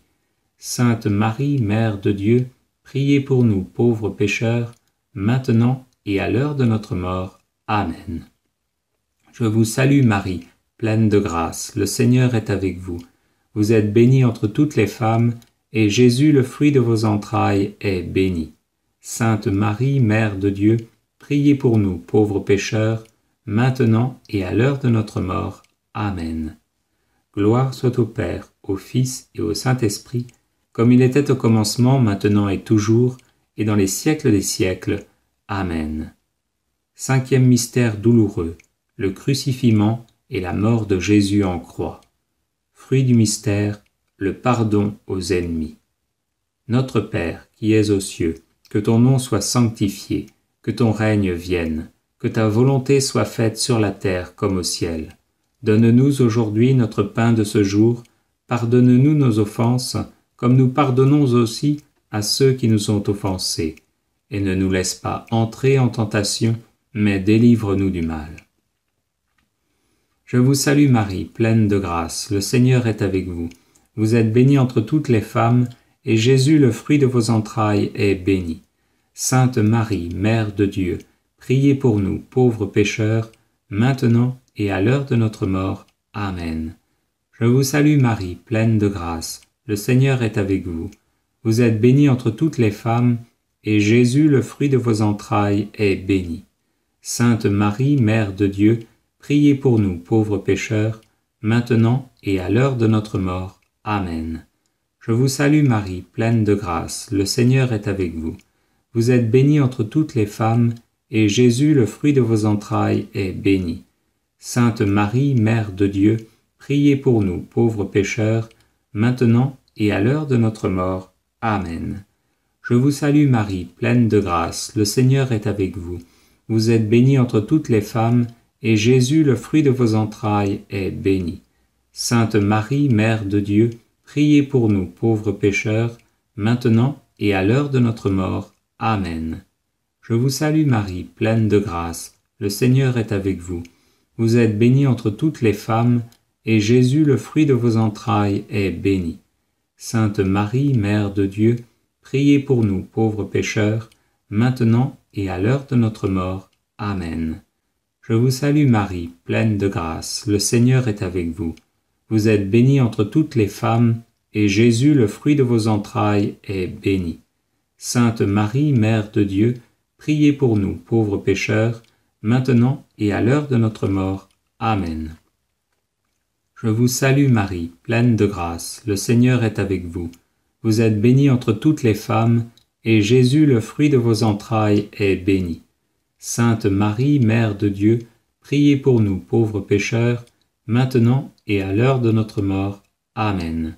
Sainte Marie, Mère de Dieu, priez pour nous, pauvres pécheurs, maintenant et à l'heure de notre mort. Amen. Je vous salue Marie, pleine de grâce, le Seigneur est avec vous. Vous êtes bénie entre toutes les femmes, et Jésus, le fruit de vos entrailles, est béni. Sainte Marie, Mère de Dieu, priez pour nous, pauvres pécheurs, maintenant et à l'heure de notre mort. Amen. Gloire soit au Père, au Fils et au Saint-Esprit, comme il était au commencement, maintenant et toujours, et dans les siècles des siècles. Amen. Cinquième mystère douloureux, le crucifixion et la mort de Jésus en croix. Fruit du mystère, le pardon aux ennemis. Notre Père, qui es aux cieux, que ton nom soit sanctifié, que ton règne vienne, que ta volonté soit faite sur la terre comme au ciel. Donne-nous aujourd'hui notre pain de ce jour, pardonne-nous nos offenses, comme nous pardonnons aussi à ceux qui nous ont offensés. Et ne nous laisse pas entrer en tentation, mais délivre-nous du mal. Je vous salue Marie, pleine de grâce, le Seigneur est avec vous. Vous êtes bénie entre toutes les femmes, et Jésus, le fruit de vos entrailles, est béni. Sainte Marie, Mère de Dieu, priez pour nous, pauvres pécheurs, maintenant et à l'heure de notre mort. Amen. Je vous salue Marie, pleine de grâce, le Seigneur est avec vous. Vous êtes bénie entre toutes les femmes, et Jésus, le fruit de vos entrailles, est béni. Sainte Marie, Mère de Dieu, priez pour nous, pauvres pécheurs, maintenant et à l'heure de notre mort. Amen. Je vous salue Marie, pleine de grâce, le Seigneur est avec vous. Vous êtes bénie entre toutes les femmes, et Jésus, le fruit de vos entrailles, est béni. Sainte Marie, Mère de Dieu, priez pour nous, pauvres pécheurs, maintenant et à l'heure de notre mort. Amen. Je vous salue Marie, pleine de grâce, le Seigneur est avec vous. Vous êtes bénie entre toutes les femmes, et Jésus, le fruit de vos entrailles, est béni. Sainte Marie, Mère de Dieu, priez pour nous, pauvres pécheurs, maintenant et à l'heure de notre mort. Amen. Je vous salue Marie, pleine de grâce, le Seigneur est avec vous. Vous êtes bénie entre toutes les femmes, et Jésus, le fruit de vos entrailles, est béni. Sainte Marie, Mère de Dieu, priez pour nous, pauvres pécheurs, maintenant et à l'heure de notre mort. Amen. Je vous salue Marie, pleine de grâce, le Seigneur est avec vous. Vous êtes bénie entre toutes les femmes, et Jésus, le fruit de vos entrailles, est béni. Sainte Marie, Mère de Dieu, priez pour nous, pauvres pécheurs, maintenant et à l'heure de notre mort. Amen. Je vous salue Marie, pleine de grâce, le Seigneur est avec vous. Vous êtes bénie entre toutes les femmes, et Jésus, le fruit de vos entrailles, est béni. Sainte Marie, Mère de Dieu, priez pour nous, pauvres pécheurs, maintenant et à l'heure de notre mort. Amen.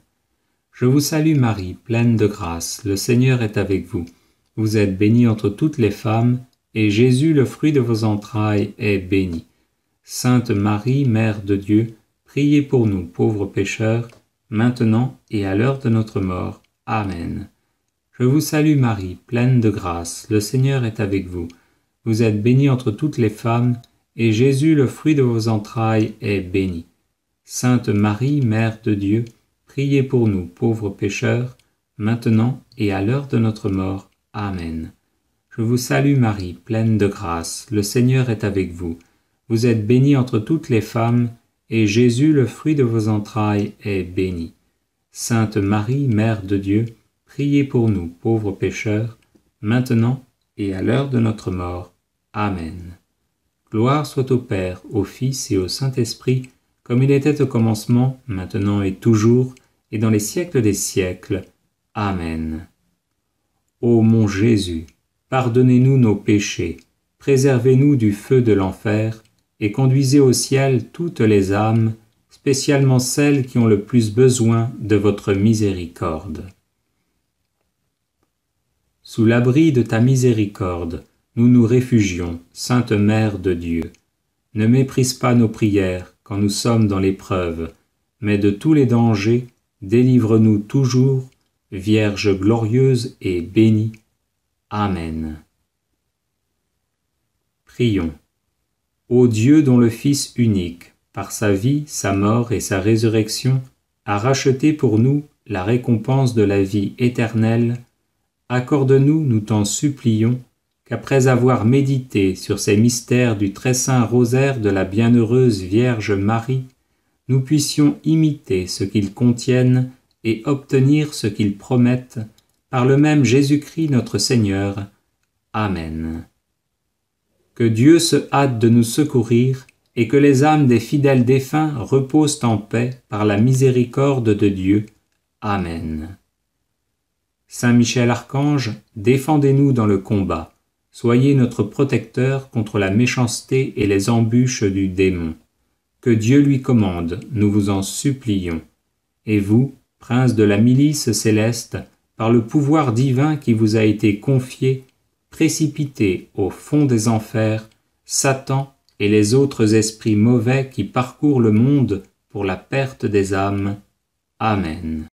Je vous salue Marie, pleine de grâce, le Seigneur est avec vous. Vous êtes bénie entre toutes les femmes, et Jésus, le fruit de vos entrailles, est béni. Sainte Marie, Mère de Dieu, priez pour nous, pauvres pécheurs, maintenant et à l'heure de notre mort. Amen. Je vous salue Marie, pleine de grâce, le Seigneur est avec vous. Vous êtes bénie entre toutes les femmes, et Jésus, le fruit de vos entrailles, est béni. Sainte Marie, Mère de Dieu, priez pour nous, pauvres pécheurs, maintenant et à l'heure de notre mort. Amen. Je vous salue Marie, pleine de grâce, le Seigneur est avec vous. Vous êtes bénie entre toutes les femmes, et Jésus, le fruit de vos entrailles, est béni. Sainte Marie, Mère de Dieu, priez pour nous, pauvres pécheurs, maintenant et à l'heure de notre mort. Amen. Gloire soit au Père, au Fils et au Saint-Esprit, comme il était au commencement, maintenant et toujours, et dans les siècles des siècles. Amen. Ô mon Jésus, pardonnez-nous nos péchés, préservez-nous du feu de l'enfer, et conduisez au ciel toutes les âmes, spécialement celles qui ont le plus besoin de votre miséricorde. Sous l'abri de ta miséricorde, nous nous réfugions, Sainte Mère de Dieu. Ne méprise pas nos prières quand nous sommes dans l'épreuve, mais de tous les dangers, délivre-nous toujours, Vierge glorieuse et bénie. Amen. Prions. Ô Dieu dont le Fils unique, par sa vie, sa mort et sa résurrection, a racheté pour nous la récompense de la vie éternelle, accorde-nous, nous t'en supplions, qu'après avoir médité sur ces mystères du très saint rosaire de la bienheureuse Vierge Marie, nous puissions imiter ce qu'ils contiennent et obtenir ce qu'ils promettent, par le même Jésus-Christ notre Seigneur. Amen. Que Dieu se hâte de nous secourir et que les âmes des fidèles défunts reposent en paix par la miséricorde de Dieu. Amen. Saint Michel Archange, défendez-nous dans le combat. Soyez notre protecteur contre la méchanceté et les embûches du démon. Que Dieu lui commande, nous vous en supplions. Et vous, prince de la milice céleste, par le pouvoir divin qui vous a été confié, précipitez au fond des enfers Satan et les autres esprits mauvais qui parcourent le monde pour la perte des âmes. Amen.